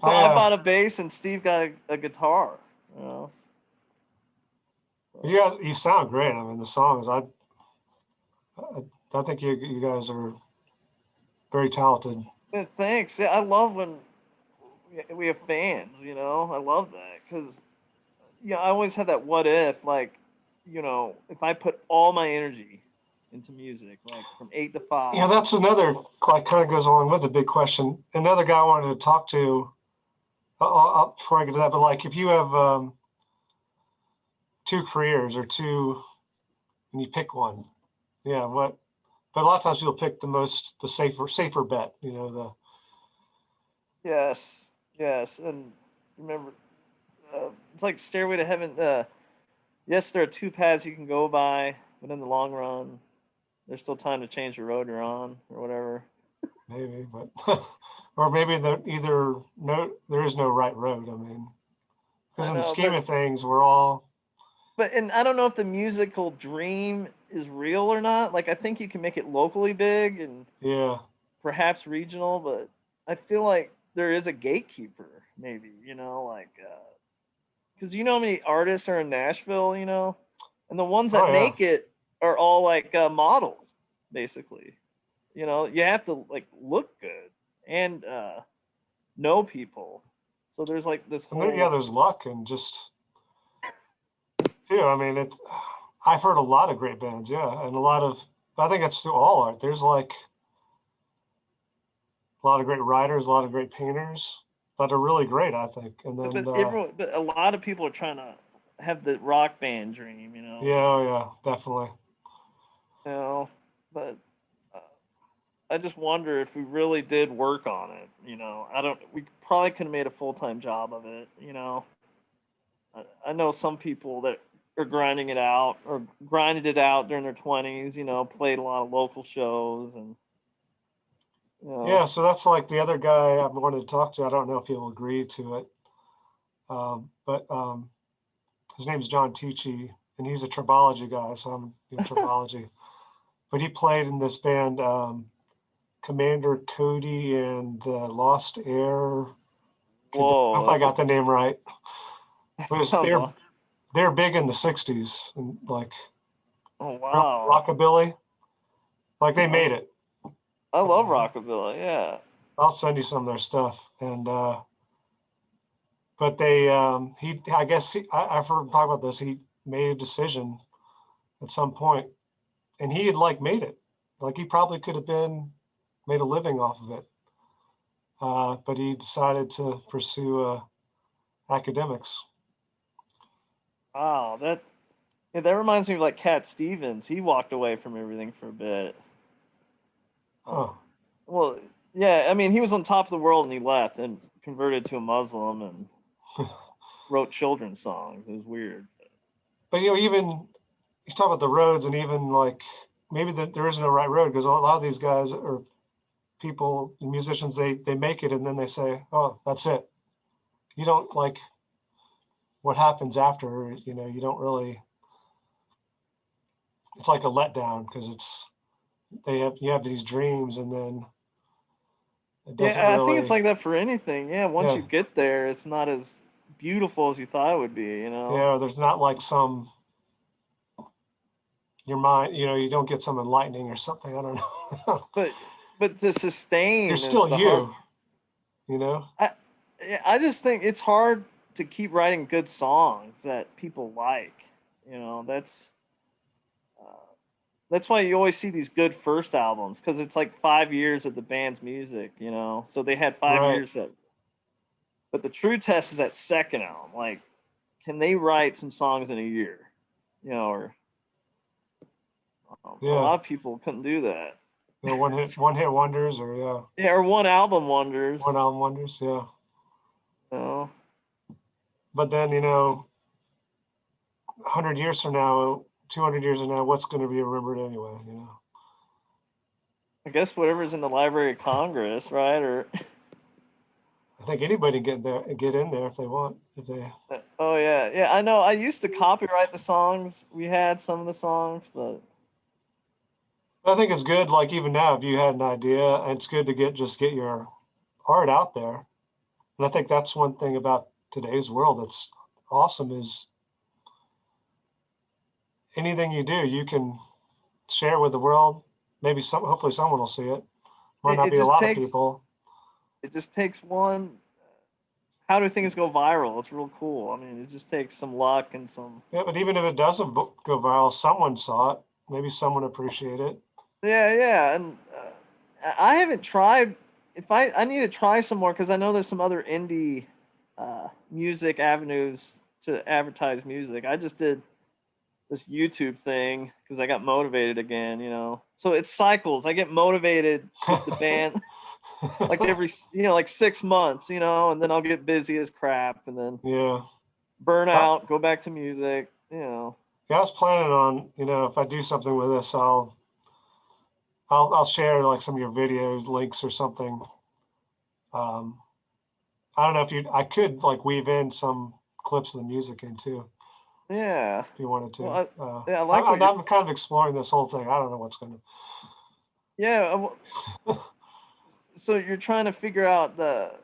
Speaker 2: So I bought a bass and Steve got a guitar. You know.
Speaker 3: you sound great. I mean, the songs. I think you guys are very talented.
Speaker 2: Yeah, thanks. Yeah, I love when we have fans. You know, I love that because yeah, I always have that what if, like, you know, if I put all my energy into music, like from 8 to 5.
Speaker 3: Yeah, that's another like kind of goes along with the big question. Another guy I wanted to talk to. Before I get to that, but like if you have two careers or two, and you pick one, yeah, what? But a lot of times you'll pick the safer bet. You know,
Speaker 2: Yes, yes, and remember, it's like Stairway to Heaven. Yes, there are two paths you can go by, but in the long run, there's still time to change the road you're on, or whatever.
Speaker 3: maybe, but or maybe there is no right road. I mean, because
Speaker 2: I
Speaker 3: in the
Speaker 2: know,
Speaker 3: scheme of things, we're all
Speaker 2: and I don't know if the musical dream is real or not. Like, I think you can make it locally big and
Speaker 3: yeah.
Speaker 2: perhaps regional, but I feel like there is a gatekeeper, maybe, you know, like, because you know how many artists are in Nashville, you know, and the ones
Speaker 3: Oh
Speaker 2: that
Speaker 3: yeah.
Speaker 2: make it are all like models, basically. You know, you have to like look good and know people. So there's like this
Speaker 3: And there, yeah,
Speaker 2: whole
Speaker 3: there's luck and just too. I mean, I've heard a lot of great bands, yeah, and a lot of. I think that's through all art. There's like a lot of great writers, a lot of great painters that are really great, I think. And then,
Speaker 2: but a lot of people are trying to have the rock band dream, you know.
Speaker 3: yeah, oh, yeah, definitely.
Speaker 2: You know, but uh, I just wonder if we really did work on it. You know, I don't. We probably could have made a full time job of it. You know, I know some people that are grinding it out or grinded it out during their 20s. You know, played a lot of local shows and you know.
Speaker 3: Yeah, so that's like the other guy I wanted to talk to. I don't know if he'll agree to it, but his name's John Ticci, and he's a tribology guy, so I'm in tribology. But he played in this band, Commander Cody and the Lost Air. I hope
Speaker 2: Whoa,
Speaker 3: I got the name right.
Speaker 2: that
Speaker 3: But
Speaker 2: sounds.
Speaker 3: they're big in the '60s and like
Speaker 2: Oh wow,
Speaker 3: rockabilly. Like they
Speaker 2: I,
Speaker 3: made it.
Speaker 2: I love rockabilly. Yeah.
Speaker 3: I'll send you some of their stuff. And but they I guess I've heard him talk about this. He made a decision at some point, and he had like made it. Like he probably could have been made a living off of it, but he decided to pursue academics.
Speaker 2: Wow, that reminds me of like Cat Stevens. He walked away from everything for a bit.
Speaker 3: Huh.
Speaker 2: Well, yeah, I mean, he was on top of the world and he left and converted to a Muslim and wrote children's songs. It was weird.
Speaker 3: But you know, even you talk about the roads, and even like maybe there is no right road because a lot of these guys are people, musicians. They make it, and then they say, "Oh, that's it." You don't like what happens after. You know, you don't really. It's like a letdown because you have these dreams, and then it doesn't
Speaker 2: Yeah, I think it's
Speaker 3: really.
Speaker 2: like that for anything. Yeah, once
Speaker 3: Yeah,
Speaker 2: you get there, it's not as beautiful as you thought it would be, you know?
Speaker 3: yeah. There's not like some your mind. You know, you don't get some enlightening or something. I don't know.
Speaker 2: But to
Speaker 3: You're
Speaker 2: sustain is
Speaker 3: still
Speaker 2: the hard.
Speaker 3: you. You know.
Speaker 2: I I just think it's hard to keep writing good songs that people like. You know, uh, that's why you always see these good first albums because it's like 5 years of the band's music. You know, so they had five
Speaker 3: Right.
Speaker 2: years that. But the true test is that second album. Like, can they write some songs in a year? You know, or a
Speaker 3: Yeah.
Speaker 2: lot of people couldn't do that.
Speaker 3: You know, one hit wonders, or
Speaker 2: Yeah, or one album wonders.
Speaker 3: one album wonders, yeah.
Speaker 2: Oh,
Speaker 3: But then, 100 years from now, 200 years from now, what's going to be remembered anyway?
Speaker 2: I guess whatever's in the Library of Congress, right? Or
Speaker 3: I think anybody can get in there if they want. If they,
Speaker 2: oh yeah, I know. I used to copyright the songs. We had some of the songs, but
Speaker 3: I think it's good. Like even now, if you had an idea, it's good to get your art out there. And I think that's one thing about today's world that's awesome is anything you do, you can share with the world. Maybe hopefully someone will see it. Might not
Speaker 2: it
Speaker 3: be a
Speaker 2: just
Speaker 3: lot of
Speaker 2: takes
Speaker 3: people.
Speaker 2: it just takes one. How do things go viral? It's real cool. I mean, it just takes some luck and some.
Speaker 3: Yeah, but even if it doesn't go viral, someone saw it. Maybe someone appreciate it.
Speaker 2: Yeah, and I haven't tried. If I need to try some more because I know there's some other indie music avenues to advertise music. I just did this YouTube thing because I got motivated again, So it cycles. I get motivated with the band like every, like 6 months, and then I'll get busy as crap and then
Speaker 3: Yeah.
Speaker 2: burn out, go back to music,
Speaker 3: Yeah, I was planning on, if I do something with this, I'll share like some of your videos, links or something. I don't know if I could like weave in some clips of the music in too,
Speaker 2: Yeah.
Speaker 3: if you wanted to.
Speaker 2: Well, I like
Speaker 3: I'm kind of exploring this whole thing. I don't know what's going to.
Speaker 2: Yeah. So you're trying to figure out the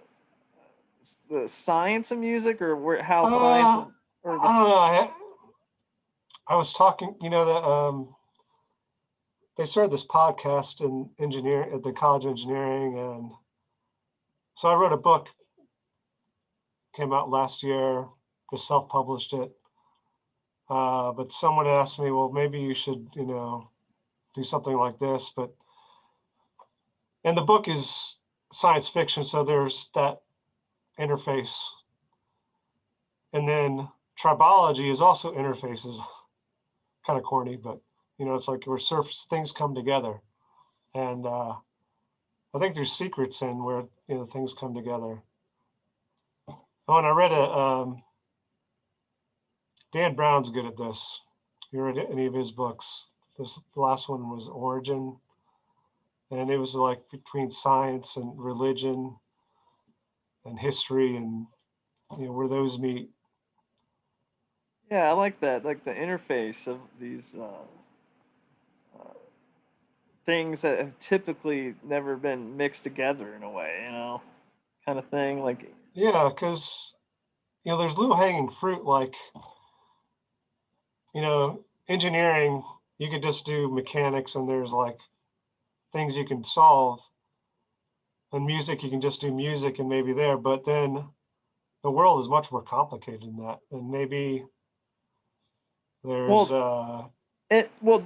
Speaker 2: science of music or how science
Speaker 3: I don't know. I was talking, that they started this podcast in engineering at the College of Engineering, and so I wrote a book. Came out last year, just self-published it. But someone asked me, well, maybe you should, do something like this. And the book is science fiction, so there's that interface. And then tribology is also interfaces. Kind of corny, but it's like where things come together. And I think there's secrets in where things come together. Oh, and I read Dan Brown's good at this. You read any of his books? The last one was Origin, and it was like between science and religion and history, and where those meet.
Speaker 2: Yeah, I like that, like the interface of these things that have typically never been mixed together in a way, kind of thing. Like,
Speaker 3: yeah, because there's low-hanging fruit, like engineering. You could just do mechanics, and there's like things you can solve. And music, you can just do music, and maybe there. But then the world is much more complicated than that, and maybe there's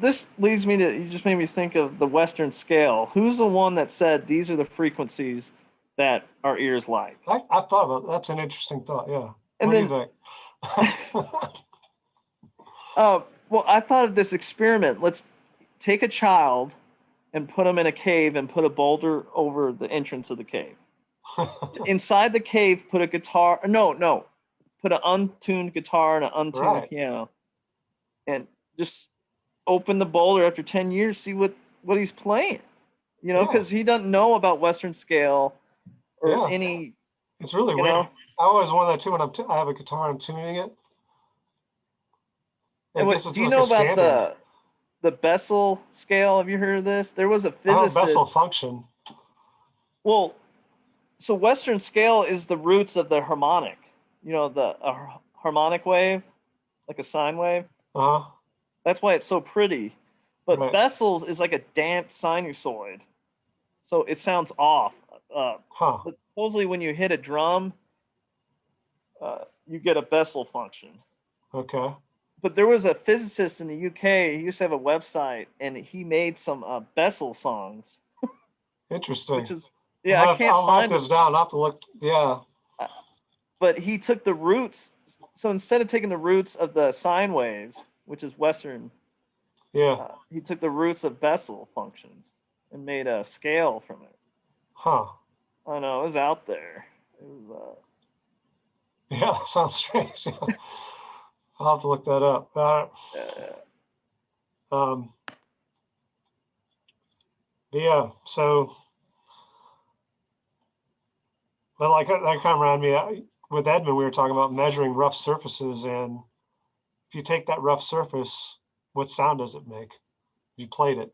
Speaker 2: this leads me to, you just made me think of the Western scale. Who's the one that said these are the frequencies that our ears like?
Speaker 3: I thought about that's an interesting thought. Yeah.
Speaker 2: And
Speaker 3: what
Speaker 2: then,
Speaker 3: do you think?
Speaker 2: well, I thought of this experiment. Let's take a child and put them in a cave and put a boulder over the entrance of the cave. Inside the cave, put a guitar. No, put an untuned guitar and an untuned piano, and just open the boulder after 10 years, see what he's playing, because he doesn't know about Western scale or any.
Speaker 3: It's really weird. I always wonder that too when I have a guitar, I'm tuning it.
Speaker 2: And do you know about the Bessel scale? Have you heard of this? There was a physicist.
Speaker 3: Bessel function.
Speaker 2: Well, so Western scale is the roots of the harmonic. The harmonic wave, like a sine wave. That's why it's so pretty. But Bessel's is like a damped sinusoid, so it sounds off. But supposedly, when you hit a drum, you get a Bessel function.
Speaker 3: Okay.
Speaker 2: But there was a physicist in the UK. He used to have a website, and he made some Bessel songs.
Speaker 3: Interesting.
Speaker 2: Which is, I'll
Speaker 3: write this down. I'll have to look. Yeah.
Speaker 2: But he took the roots. So instead of taking the roots of the sine waves, which is Western, he took the roots of Bessel functions, and made a scale from it.
Speaker 3: Huh.
Speaker 2: I know, it was out there. It was,
Speaker 3: Yeah, that sounds strange. I'll have to look that up. Um, yeah, so, but like that kind of reminded me with Edmund, we were talking about measuring rough surfaces, and if you take that rough surface, what sound does it make? If you played it,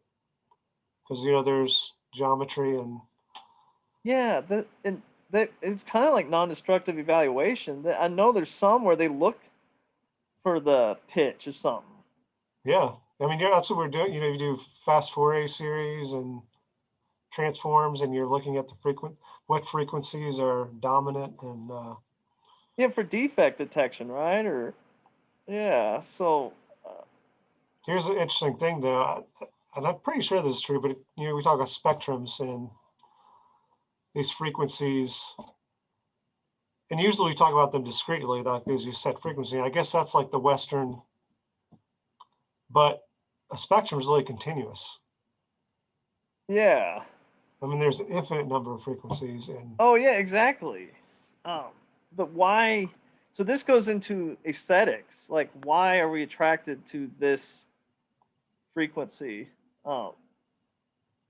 Speaker 3: because there's geometry and
Speaker 2: yeah, that it's kind of like non-destructive evaluation. I know there's some where they look for the pitch of something.
Speaker 3: yeah. I mean, yeah, that's what we're doing. You do fast Fourier series and transforms, and you're looking at what frequencies are dominant, and
Speaker 2: Yeah, for defect detection, right? Or yeah, so
Speaker 3: here's an interesting thing, though, and I'm pretty sure this is true, but we talk about spectrums and these frequencies, and usually we talk about them discretely, like these you set frequency. I guess that's like the Western, but a spectrum is really continuous.
Speaker 2: yeah.
Speaker 3: I mean, there's an infinite number of frequencies, and
Speaker 2: Oh yeah, exactly. But why? So this goes into aesthetics. Like, why are we attracted to this frequency?
Speaker 3: yeah,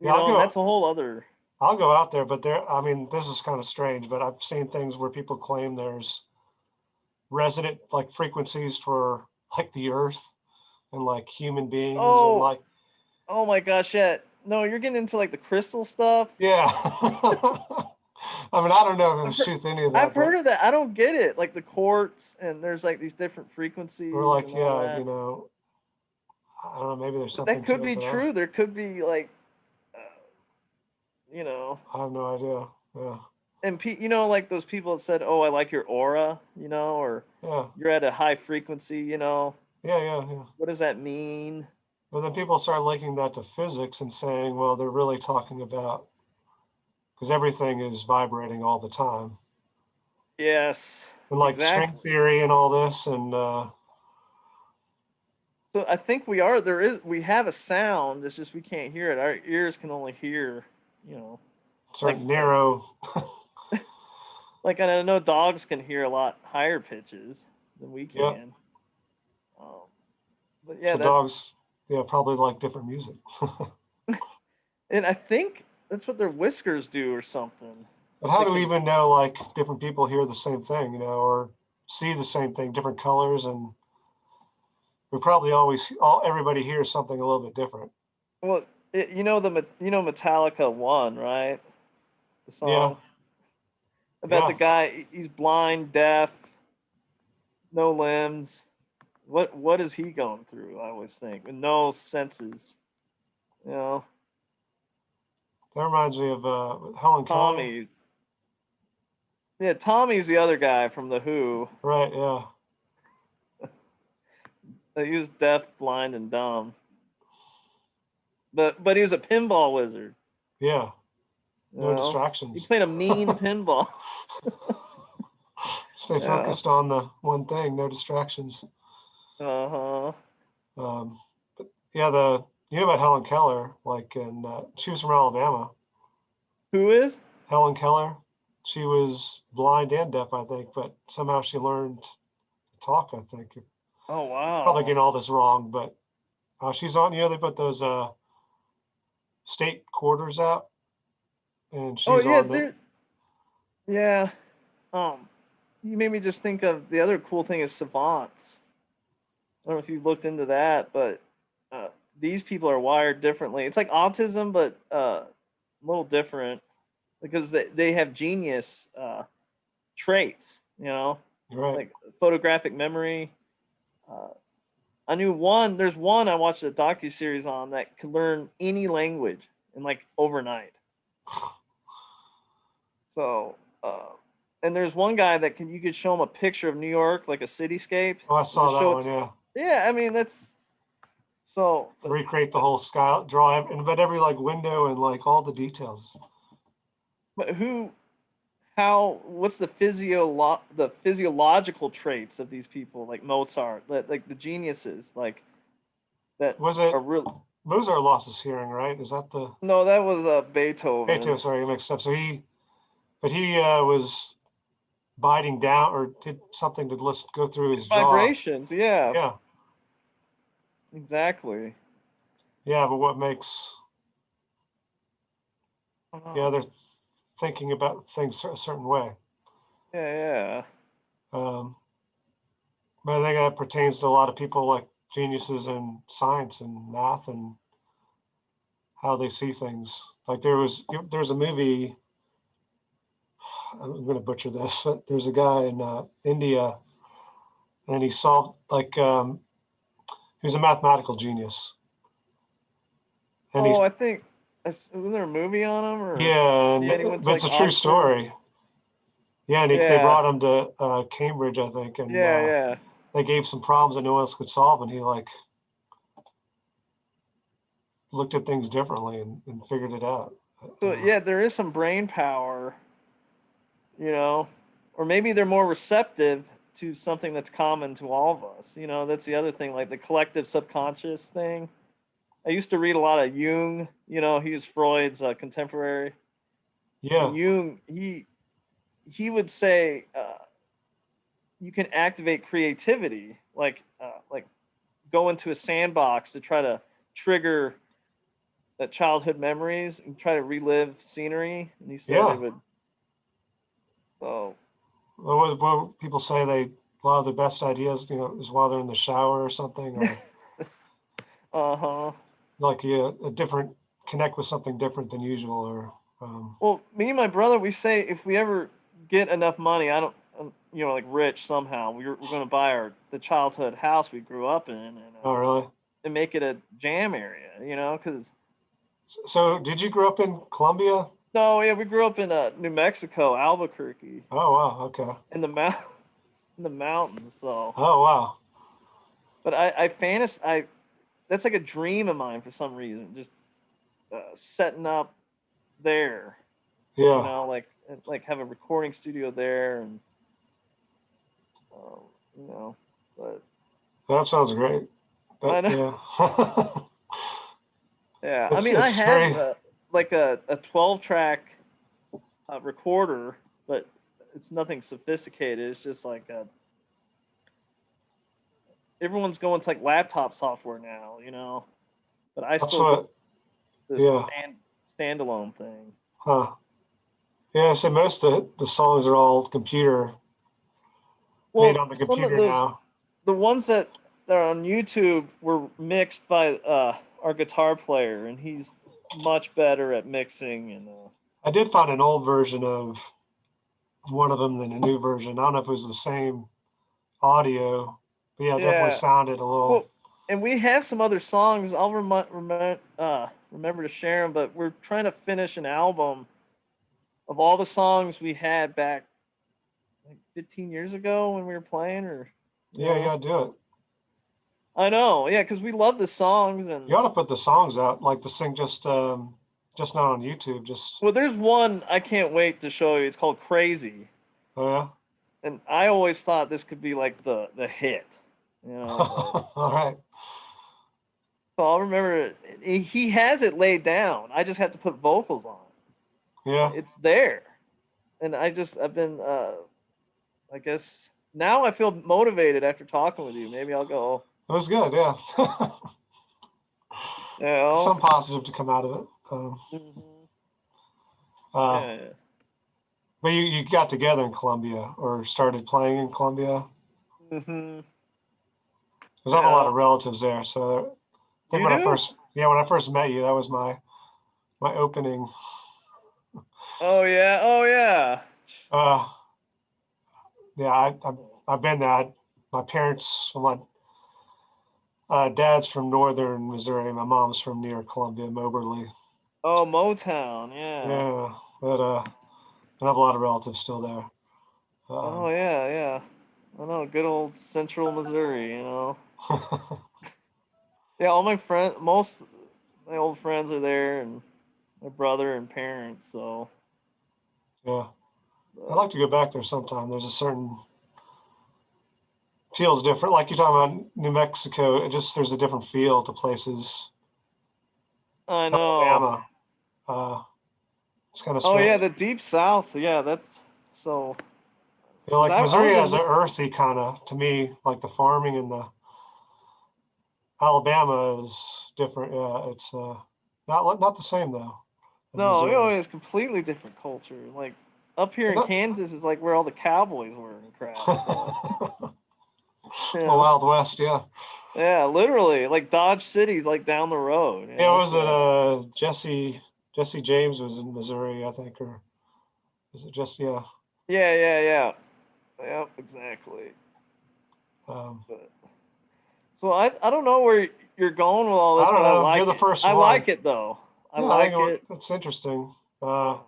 Speaker 2: And that's a whole other.
Speaker 3: I'll go out there, but I mean, this is kind of strange, but I've seen things where people claim there's resonant like frequencies for like the earth and like human beings and
Speaker 2: Oh,
Speaker 3: like,
Speaker 2: oh my gosh, yeah. No, you're getting into like the crystal stuff.
Speaker 3: yeah. I mean, I don't know if there's truth to any of that,
Speaker 2: I've heard of that. I don't get it. Like the quartz, and there's like these different frequencies.
Speaker 3: or like,
Speaker 2: and all
Speaker 3: yeah,
Speaker 2: that.
Speaker 3: I don't know, maybe there's
Speaker 2: But
Speaker 3: something
Speaker 2: that could
Speaker 3: to
Speaker 2: be
Speaker 3: it, but
Speaker 2: true. There could be like, uh,
Speaker 3: I have no idea. Yeah.
Speaker 2: and like those people that said, "Oh, I like your aura," or
Speaker 3: Yeah.
Speaker 2: you're at a high frequency,
Speaker 3: Yeah. Yeah. Yeah.
Speaker 2: What does that mean?
Speaker 3: But then people start linking that to physics and saying, well, they're really talking about, because everything is vibrating all the time.
Speaker 2: Yes.
Speaker 3: And like string
Speaker 2: Exactly.
Speaker 3: theory and all this, and
Speaker 2: So I think we have a sound. It's just we can't hear it. Our ears can only hear,
Speaker 3: certain
Speaker 2: like
Speaker 3: narrow.
Speaker 2: like I know dogs can hear a lot higher pitches than we
Speaker 3: Yep.
Speaker 2: can. But yeah,
Speaker 3: So dogs, yeah, probably like different music.
Speaker 2: and I think that's what their whiskers do or something.
Speaker 3: But how do we even know like different people hear the same thing, or see the same thing, different colors, and we probably everybody hears something a little bit different.
Speaker 2: Well, Metallica 1, right? The song
Speaker 3: Yeah.
Speaker 2: about the guy. He's blind, deaf, no limbs. What is he going through? I always think, with no senses.
Speaker 3: That reminds me of Helen Keller.
Speaker 2: Tommy. Yeah, Tommy's the other guy from the Who.
Speaker 3: Right. Yeah.
Speaker 2: He was deaf, blind, and dumb. But he was a pinball wizard.
Speaker 3: Yeah. No distractions.
Speaker 2: He played a mean pinball.
Speaker 3: Stay focused on the one thing, no distractions.
Speaker 2: Uh-huh.
Speaker 3: But yeah, you know about Helen Keller, like, and she was from Alabama.
Speaker 2: Who is?
Speaker 3: Helen Keller. She was blind and deaf, I think, but somehow she learned to talk, I think.
Speaker 2: Oh, wow.
Speaker 3: Probably getting all this wrong, but she's on, they put those state quarters out, and she's on there.
Speaker 2: Yeah. You made me just think of the other cool thing is savants. I don't know if you've looked into that, but these people are wired differently. It's like autism, but a little different because they have genius traits,
Speaker 3: Right.
Speaker 2: like photographic memory. I knew there's one I watched a docuseries on that could learn any language in like overnight. So, and there's one guy that you could show him a picture of New York, like a cityscape.
Speaker 3: Oh, I saw that one, yeah.
Speaker 2: Yeah, I mean, that's so.
Speaker 3: Recreate the whole sky, but every like window and like all the details.
Speaker 2: But what's the physiological traits of these people, like Mozart, like the geniuses, like that
Speaker 3: Was it
Speaker 2: are real.
Speaker 3: Mozart lost his hearing, right? Is that the
Speaker 2: No, that was Beethoven.
Speaker 3: Beethoven? Sorry, I mixed up. So he was biting down or did something to go through his jaw.
Speaker 2: Vibrations, yeah,
Speaker 3: Yeah,
Speaker 2: exactly.
Speaker 3: yeah. But what makes they're thinking about things a certain way.
Speaker 2: Yeah.
Speaker 3: But I think that pertains to a lot of people, like geniuses in science and math and how they see things. Like there's a movie. I'm going to butcher this, but there's a guy in India, and he solved he was a mathematical genius, and
Speaker 2: Oh, I think was there a movie on him or
Speaker 3: yeah,
Speaker 2: yeah, and he went to,
Speaker 3: but it's
Speaker 2: like,
Speaker 3: a true
Speaker 2: Oxford.
Speaker 3: story. Yeah, and they
Speaker 2: Yeah.
Speaker 3: brought him to Cambridge, I think, and
Speaker 2: Yeah.
Speaker 3: they gave some problems that no one else could solve, and he like looked at things differently and figured it out.
Speaker 2: So yeah, there is some brain power, you know, or maybe they're more receptive to something that's common to all of us. You know, that's the other thing, like the collective subconscious thing. I used to read a lot of Jung. You know, he was Freud's contemporary.
Speaker 3: Yeah,
Speaker 2: And Jung, he would say you can activate creativity, like go into a sandbox to try to trigger that childhood memories and try to relive scenery. And he said
Speaker 3: Yeah.
Speaker 2: it would. So
Speaker 3: what people say, a lot of the best ideas, is while they're in the shower or something, or like a different connect with something different than usual, or
Speaker 2: Well, me and my brother, we say if we ever get enough money, I don't, like rich somehow, we're going to buy the childhood house we grew up in, and
Speaker 3: oh really?
Speaker 2: and make it a jam area, because
Speaker 3: So did you grow up in Colombia?
Speaker 2: no, yeah, we grew up in New Mexico, Albuquerque,
Speaker 3: Oh wow, okay.
Speaker 2: in the mountains. So,
Speaker 3: Oh wow.
Speaker 2: but that's like a dream of mine for some reason, just setting up there,
Speaker 3: Yeah,
Speaker 2: like have a recording studio there, and but
Speaker 3: that sounds great.
Speaker 2: I know.
Speaker 3: Yeah.
Speaker 2: Yeah, I
Speaker 3: It's
Speaker 2: mean, I
Speaker 3: it's
Speaker 2: have
Speaker 3: very
Speaker 2: like a 12-track recorder, but it's nothing sophisticated. It's just like everyone's going to like laptop software now, but I
Speaker 3: that's
Speaker 2: still
Speaker 3: what
Speaker 2: go this
Speaker 3: yeah.
Speaker 2: standalone thing.
Speaker 3: Huh. Yeah, so most of the songs are all computer made
Speaker 2: Well,
Speaker 3: on the
Speaker 2: some of
Speaker 3: computer
Speaker 2: those,
Speaker 3: now.
Speaker 2: the ones that are on YouTube were mixed by our guitar player, and he's much better at mixing. And
Speaker 3: I did find an old version of one of them than a new version. I don't know if it was the same audio, but yeah, it definitely
Speaker 2: yeah,
Speaker 3: sounded a little.
Speaker 2: well, and we have some other songs. I'll remember to share them, but we're trying to finish an album of all the songs we had back like 15 years ago when we were playing, or
Speaker 3: Yeah, you gotta do it.
Speaker 2: I know, yeah, because we love the songs. And
Speaker 3: You ought to put the songs out, like the sing just not on YouTube. Just
Speaker 2: well, there's one I can't wait to show you. It's called Crazy,
Speaker 3: oh yeah.
Speaker 2: and I always thought this could be like the hit,
Speaker 3: All right.
Speaker 2: So I'll remember it. He has it laid down. I just have to put vocals on it.
Speaker 3: Yeah.
Speaker 2: It's there, and I've been I guess now I feel motivated after talking with you. Maybe I'll go.
Speaker 3: It was good. Yeah. Some positive to come out of it.
Speaker 2: Yeah.
Speaker 3: But you got together in Colombia or started playing in Colombia.
Speaker 2: Mm-hmm.
Speaker 3: There's not a lot of relatives there, so I think when I first met you, that was my opening.
Speaker 2: Oh yeah.
Speaker 3: Yeah, I've been there. My parents, my dad's from northern Missouri. My mom's from near Columbia, Moberly.
Speaker 2: Oh, Motown, yeah.
Speaker 3: Yeah, but I have a lot of relatives still there.
Speaker 2: Oh yeah. I know, good old Central Missouri. Yeah, all most of my old friends are there, and my brother and parents. So
Speaker 3: yeah, I'd like to go back there sometime. There's a certain feels different. Like you're talking about New Mexico, there's a different feel to places.
Speaker 2: I
Speaker 3: It's
Speaker 2: know.
Speaker 3: Alabama. It's kind of
Speaker 2: Oh yeah,
Speaker 3: strange.
Speaker 2: the deep south. Yeah, that's so.
Speaker 3: You know,
Speaker 2: 'Cause
Speaker 3: like
Speaker 2: I
Speaker 3: Missouri
Speaker 2: was in
Speaker 3: has an earthy kind of, to me, like the farming and the Alabama is different. Yeah, it's not the same though. As
Speaker 2: No, you know,
Speaker 3: Missouri.
Speaker 2: it's completely different culture. Like up here
Speaker 3: But
Speaker 2: in
Speaker 3: not-
Speaker 2: Kansas is like where all the cowboys were and crap. So, you
Speaker 3: The
Speaker 2: know,
Speaker 3: Wild West, yeah.
Speaker 2: yeah, literally, like Dodge City's like down the road. You
Speaker 3: Yeah,
Speaker 2: know,
Speaker 3: was it
Speaker 2: so
Speaker 3: Jesse James was in Missouri, I think, or is it just yeah.
Speaker 2: yeah, exactly.
Speaker 3: Um,
Speaker 2: But so I don't know where you're going with all
Speaker 3: I
Speaker 2: this,
Speaker 3: don't
Speaker 2: but I
Speaker 3: know. You're
Speaker 2: like
Speaker 3: the
Speaker 2: it.
Speaker 3: first
Speaker 2: I
Speaker 3: one.
Speaker 2: like it though. I
Speaker 3: Yeah, I think
Speaker 2: like it.
Speaker 3: it's interesting.
Speaker 2: I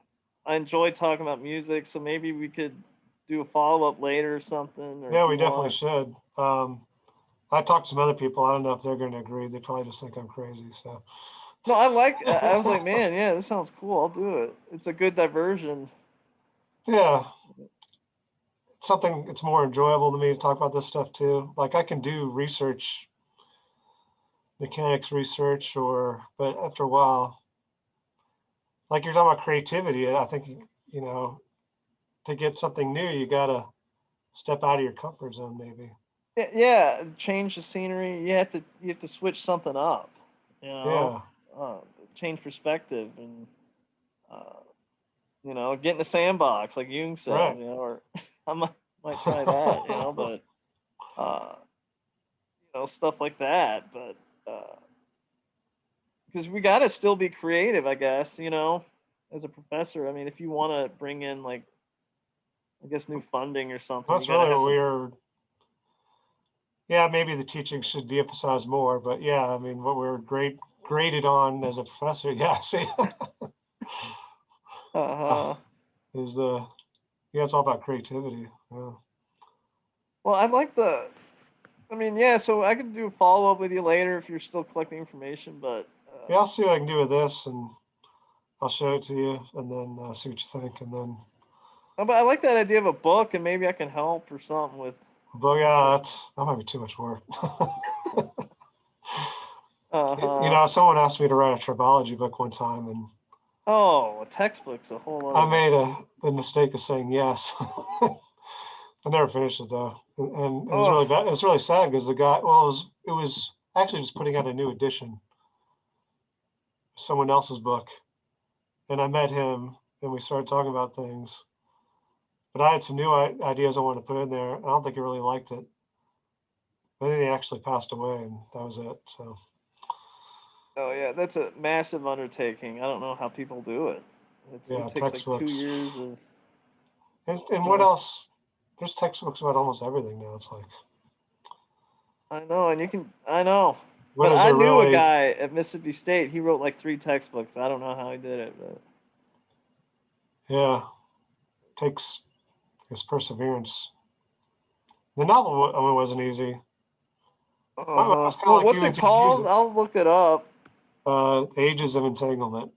Speaker 2: enjoy talking about music, so maybe we could do a follow up later or something, or if
Speaker 3: Yeah, we
Speaker 2: you
Speaker 3: definitely
Speaker 2: want.
Speaker 3: should. I talked to some other people. I don't know if they're going to agree. They probably just think I'm crazy. So.
Speaker 2: No, I like. I was like, man, yeah, this sounds cool. I'll do it. It's a good diversion.
Speaker 3: Yeah, it's something. It's more enjoyable to me to talk about this stuff too. Like I can do research, mechanics research, but after a while, like you're talking about creativity, I think you know to get something new, you gotta step out of your comfort zone, maybe.
Speaker 2: Yeah, change the scenery. You have to switch something up. You know,
Speaker 3: Yeah,
Speaker 2: uh, change perspective and uh, get in the sandbox like Jung said.
Speaker 3: right.
Speaker 2: Or I might try that. But uh, stuff like that. But because we got to still be creative, I guess. As a professor, I mean, if you want to bring in like I guess new funding or something, you
Speaker 3: That's
Speaker 2: got to
Speaker 3: really
Speaker 2: have
Speaker 3: what
Speaker 2: some.
Speaker 3: we're. Yeah, maybe the teaching should be emphasized more, but yeah, I mean, what we're graded on as a professor, yeah, see,
Speaker 2: Uh,
Speaker 3: is yeah, it's all about creativity. Yeah.
Speaker 2: well, I'd like the. I mean, yeah. So I could do a follow up with you later if you're still collecting information. But
Speaker 3: Yeah, I'll see what I can do with this, and I'll show it to you, and then see what you think, and then.
Speaker 2: but I like that idea of a book, and maybe I can help or something with.
Speaker 3: But yeah, that might be too much work.
Speaker 2: Uh.
Speaker 3: Someone asked me to write a tribology book one time, and
Speaker 2: Oh, a textbook's a whole
Speaker 3: I
Speaker 2: other.
Speaker 3: made the mistake of saying yes. I never finished it though, and it was
Speaker 2: Oh,
Speaker 3: really bad. It was really sad because the guy. Well, it was actually just putting out a new edition, someone else's book, and I met him, and we started talking about things. But I had some new ideas I wanted to put in there. I don't think he really liked it. And then he actually passed away, and that was it. So
Speaker 2: oh yeah, that's a massive undertaking. I don't know how people do it.
Speaker 3: yeah,
Speaker 2: It takes like 2
Speaker 3: textbooks.
Speaker 2: years of.
Speaker 3: And what else? There's textbooks about almost everything now. It's like,
Speaker 2: I know, and you can. I know,
Speaker 3: what
Speaker 2: but
Speaker 3: is
Speaker 2: I
Speaker 3: there
Speaker 2: knew a
Speaker 3: really?
Speaker 2: guy at Mississippi State. He wrote like 3 textbooks. I don't know how he did it, but.
Speaker 3: Yeah, takes this perseverance. The novel wasn't easy. I was kind of
Speaker 2: Well,
Speaker 3: like
Speaker 2: what's
Speaker 3: you
Speaker 2: it
Speaker 3: with music.
Speaker 2: called? I'll look it up.
Speaker 3: Ages of Entanglement.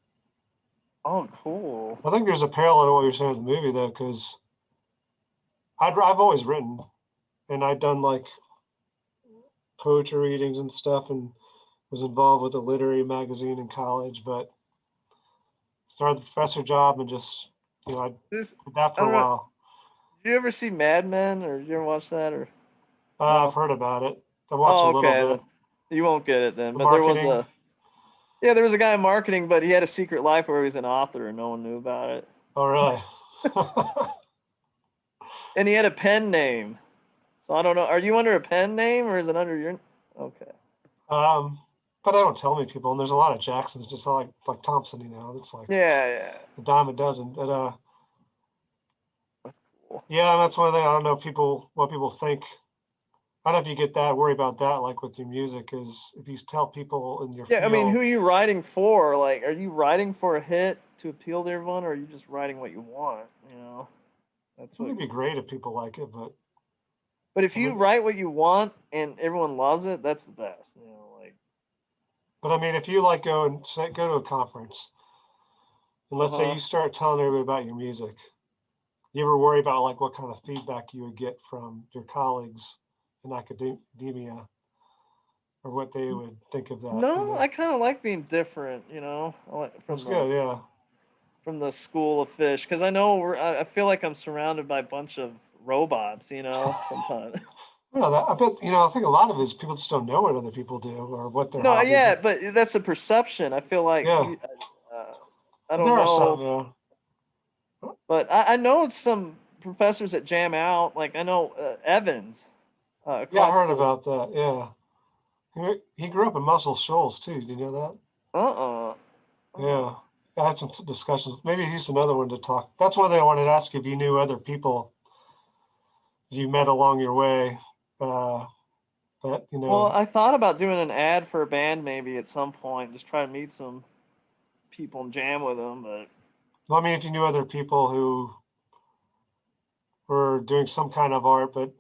Speaker 2: Oh, cool.
Speaker 3: I think there's a parallel to what you're saying with the movie though, because I've always written, and I'd done like poetry readings and stuff, and was involved with a literary magazine in college, but started the professor job and just I
Speaker 2: This
Speaker 3: did that
Speaker 2: I
Speaker 3: for a
Speaker 2: don't know.
Speaker 3: while.
Speaker 2: Did you ever see Mad Men, or did you ever watch that, or
Speaker 3: I've
Speaker 2: no?
Speaker 3: heard about it. I've watched a
Speaker 2: Oh,
Speaker 3: little
Speaker 2: okay.
Speaker 3: bit.
Speaker 2: Then you won't get it then.
Speaker 3: The
Speaker 2: But there was
Speaker 3: marketing.
Speaker 2: a there was a guy in marketing, but he had a secret life where he was an author and no one knew about it.
Speaker 3: Oh, really?
Speaker 2: And he had a pen name. So I don't know. Are you under a pen name or is it under your? Okay.
Speaker 3: um, but I don't tell many people, and there's a lot of Jacksons, just like Thompson. It's like
Speaker 2: Yeah, yeah.
Speaker 3: a dime a dozen. But
Speaker 2: Cool.
Speaker 3: yeah, that's one thing. I don't know what people think. I don't know if you get that worry about that, like with your music, is if you tell people in your
Speaker 2: Yeah, I mean, who
Speaker 3: field.
Speaker 2: are you writing for? Like, are you writing for a hit to appeal to everyone, or are you just writing what you want? That's
Speaker 3: It
Speaker 2: what.
Speaker 3: would be great if people like it, but
Speaker 2: But if
Speaker 3: I
Speaker 2: you
Speaker 3: mean,
Speaker 2: write what you want and everyone loves it, that's the best. Like.
Speaker 3: if you like go to a conference, and
Speaker 2: Uh
Speaker 3: let's say
Speaker 2: huh.
Speaker 3: you start telling everybody about your music, you ever worry about like what kind of feedback you would get from your colleagues in academia? or what they would think of that.
Speaker 2: No, I kind of like being different, you know.
Speaker 3: That's good, yeah.
Speaker 2: From the school of fish, because I know I feel like I'm surrounded by a bunch of robots, you know, sometimes.
Speaker 3: I bet, I think a lot of it is people just don't know what other people do or what their
Speaker 2: No,
Speaker 3: hobbies
Speaker 2: yeah,
Speaker 3: are.
Speaker 2: but that's a perception. I feel like
Speaker 3: Yeah.
Speaker 2: I
Speaker 3: But
Speaker 2: don't
Speaker 3: there are
Speaker 2: know,
Speaker 3: some, yeah.
Speaker 2: but I know some professors that jam out. Like I know Evans
Speaker 3: Yeah, I
Speaker 2: across
Speaker 3: heard
Speaker 2: the
Speaker 3: about that, yeah. He grew up in Muscle Shoals too, did you know that?
Speaker 2: uh-uh.
Speaker 3: Yeah. I had some discussions. Maybe he's another one to talk. That's one thing I wanted to ask you, if you knew other people you met along your way, that,
Speaker 2: Well, I thought about doing an ad for a band maybe at some point, just try to meet some people and jam with them, but
Speaker 3: I mean, if you knew other people who were doing some kind of art, but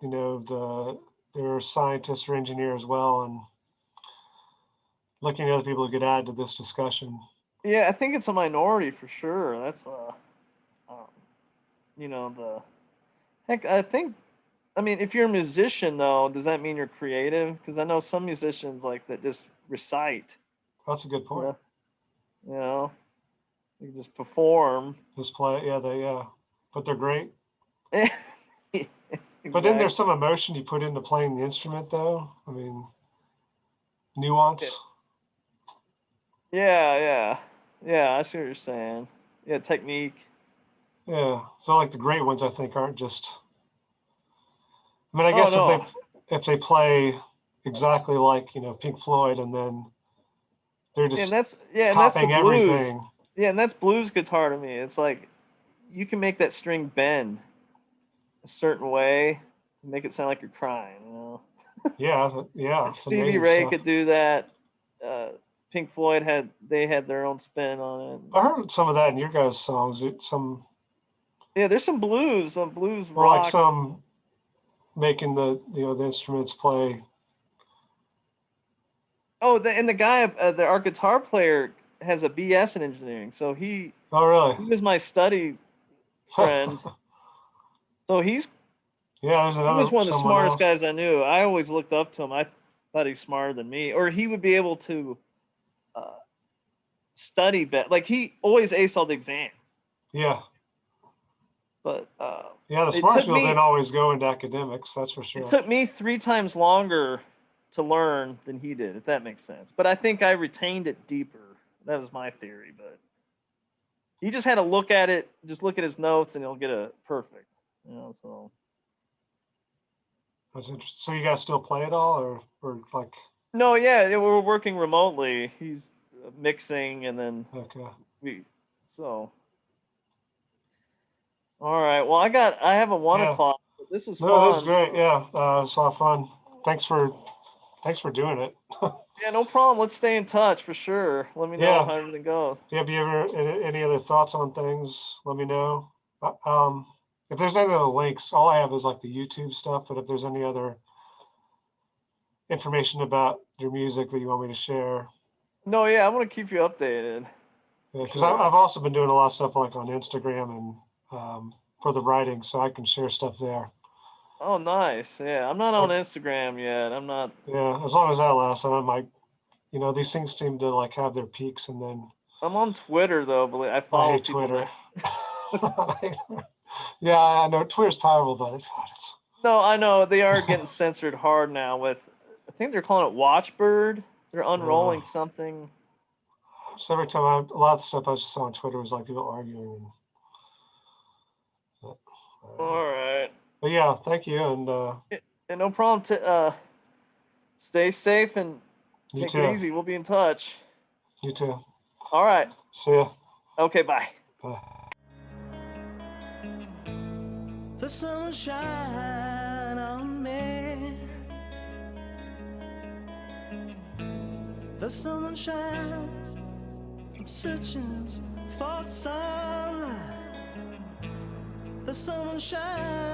Speaker 3: they're scientists or engineers as well, and looking at other people who could add to this discussion.
Speaker 2: yeah, I think it's a minority for sure. That's um, the heck. I mean, if you're a musician though, does that mean you're creative? Because I know some musicians like that just recite.
Speaker 3: That's a good
Speaker 2: You
Speaker 3: point.
Speaker 2: know, you know, you can just perform.
Speaker 3: Just play, yeah, but they're great.
Speaker 2: Exactly.
Speaker 3: But then there's some emotion you put into playing the instrument, though. I mean, nuance.
Speaker 2: Yeah. I see what you're saying. Yeah, technique.
Speaker 3: Yeah. So like the great ones, I think, aren't just. I mean, I
Speaker 2: Oh
Speaker 3: guess
Speaker 2: no.
Speaker 3: if they play exactly like Pink Floyd, and then they're
Speaker 2: And
Speaker 3: just
Speaker 2: that's the
Speaker 3: copying
Speaker 2: blues.
Speaker 3: everything.
Speaker 2: Yeah, and that's blues guitar to me. It's like you can make that string bend a certain way to make it sound like you're crying, you know.
Speaker 3: Yeah,
Speaker 2: And
Speaker 3: it's
Speaker 2: Stevie
Speaker 3: amazing
Speaker 2: Ray
Speaker 3: stuff.
Speaker 2: could do that. Pink Floyd had their own spin on it.
Speaker 3: I heard some of that in your guys' songs.
Speaker 2: Yeah, there's some blues
Speaker 3: Well, like
Speaker 2: rock.
Speaker 3: some making the instruments play.
Speaker 2: Oh, and the guy, our guitar player has a BS in engineering, so he
Speaker 3: Oh, really?
Speaker 2: was my study friend. So
Speaker 3: Yeah, there's
Speaker 2: he was one of the
Speaker 3: someone
Speaker 2: smartest
Speaker 3: else.
Speaker 2: guys I knew. I always looked up to him. I thought he's smarter than me, or he would be able to uh, study better. Like he always aced all the exams.
Speaker 3: Yeah.
Speaker 2: But
Speaker 3: Yeah, the
Speaker 2: it
Speaker 3: smart
Speaker 2: took
Speaker 3: people
Speaker 2: me
Speaker 3: didn't always go into academics, that's for
Speaker 2: it
Speaker 3: sure.
Speaker 2: took me 3 times longer to learn than he did, if that makes sense. But I think I retained it deeper. That was my theory. But he just had to look at it, just look at his notes, and he'll get a perfect. You know, so.
Speaker 3: That's interesting. So you guys still play it all, or like?
Speaker 2: No, yeah, we're working remotely. He's mixing, and then
Speaker 3: Okay.
Speaker 2: so. All right. Well, I have a 1 o'clock. But this was
Speaker 3: No, this is
Speaker 2: fun.
Speaker 3: great. Yeah, it's a lot of fun. Thanks for doing it.
Speaker 2: Yeah, no problem. Let's stay in touch for sure. Let me know
Speaker 3: Yeah.
Speaker 2: how everything goes.
Speaker 3: Have you ever any other thoughts on things? Let me know. If there's any other links, all I have is like the YouTube stuff. But if there's any other information about your music that you want me to share,
Speaker 2: No, yeah, I'm gonna keep you updated.
Speaker 3: because
Speaker 2: Sure.
Speaker 3: I've also been doing a lot of stuff like on Instagram and for the writing, so I can share stuff there.
Speaker 2: Oh, nice. Yeah, I'm not on Instagram yet. I'm not.
Speaker 3: Yeah, as long as that lasts, I might. These things seem to like have their peaks, and then
Speaker 2: I'm on Twitter though, but I
Speaker 3: I
Speaker 2: follow
Speaker 3: hate
Speaker 2: people
Speaker 3: Twitter.
Speaker 2: there.
Speaker 3: Yeah, I know Twitter's powerful, but it's
Speaker 2: No, I know they are getting censored hard now. With I think they're calling it Watchbird. They're unrolling something.
Speaker 3: So every time a lot of the stuff I just saw on Twitter was like people arguing.
Speaker 2: All right.
Speaker 3: But yeah, thank you, and
Speaker 2: And no problem. To stay safe and
Speaker 3: you
Speaker 2: take
Speaker 3: too.
Speaker 2: it easy. We'll be in touch.
Speaker 3: You too.
Speaker 2: All right.
Speaker 3: See ya.
Speaker 2: Okay. Bye.
Speaker 3: Bye.
Speaker 4: The sun shine on me. The sun shine. I'm searching for sunlight. The sun shine.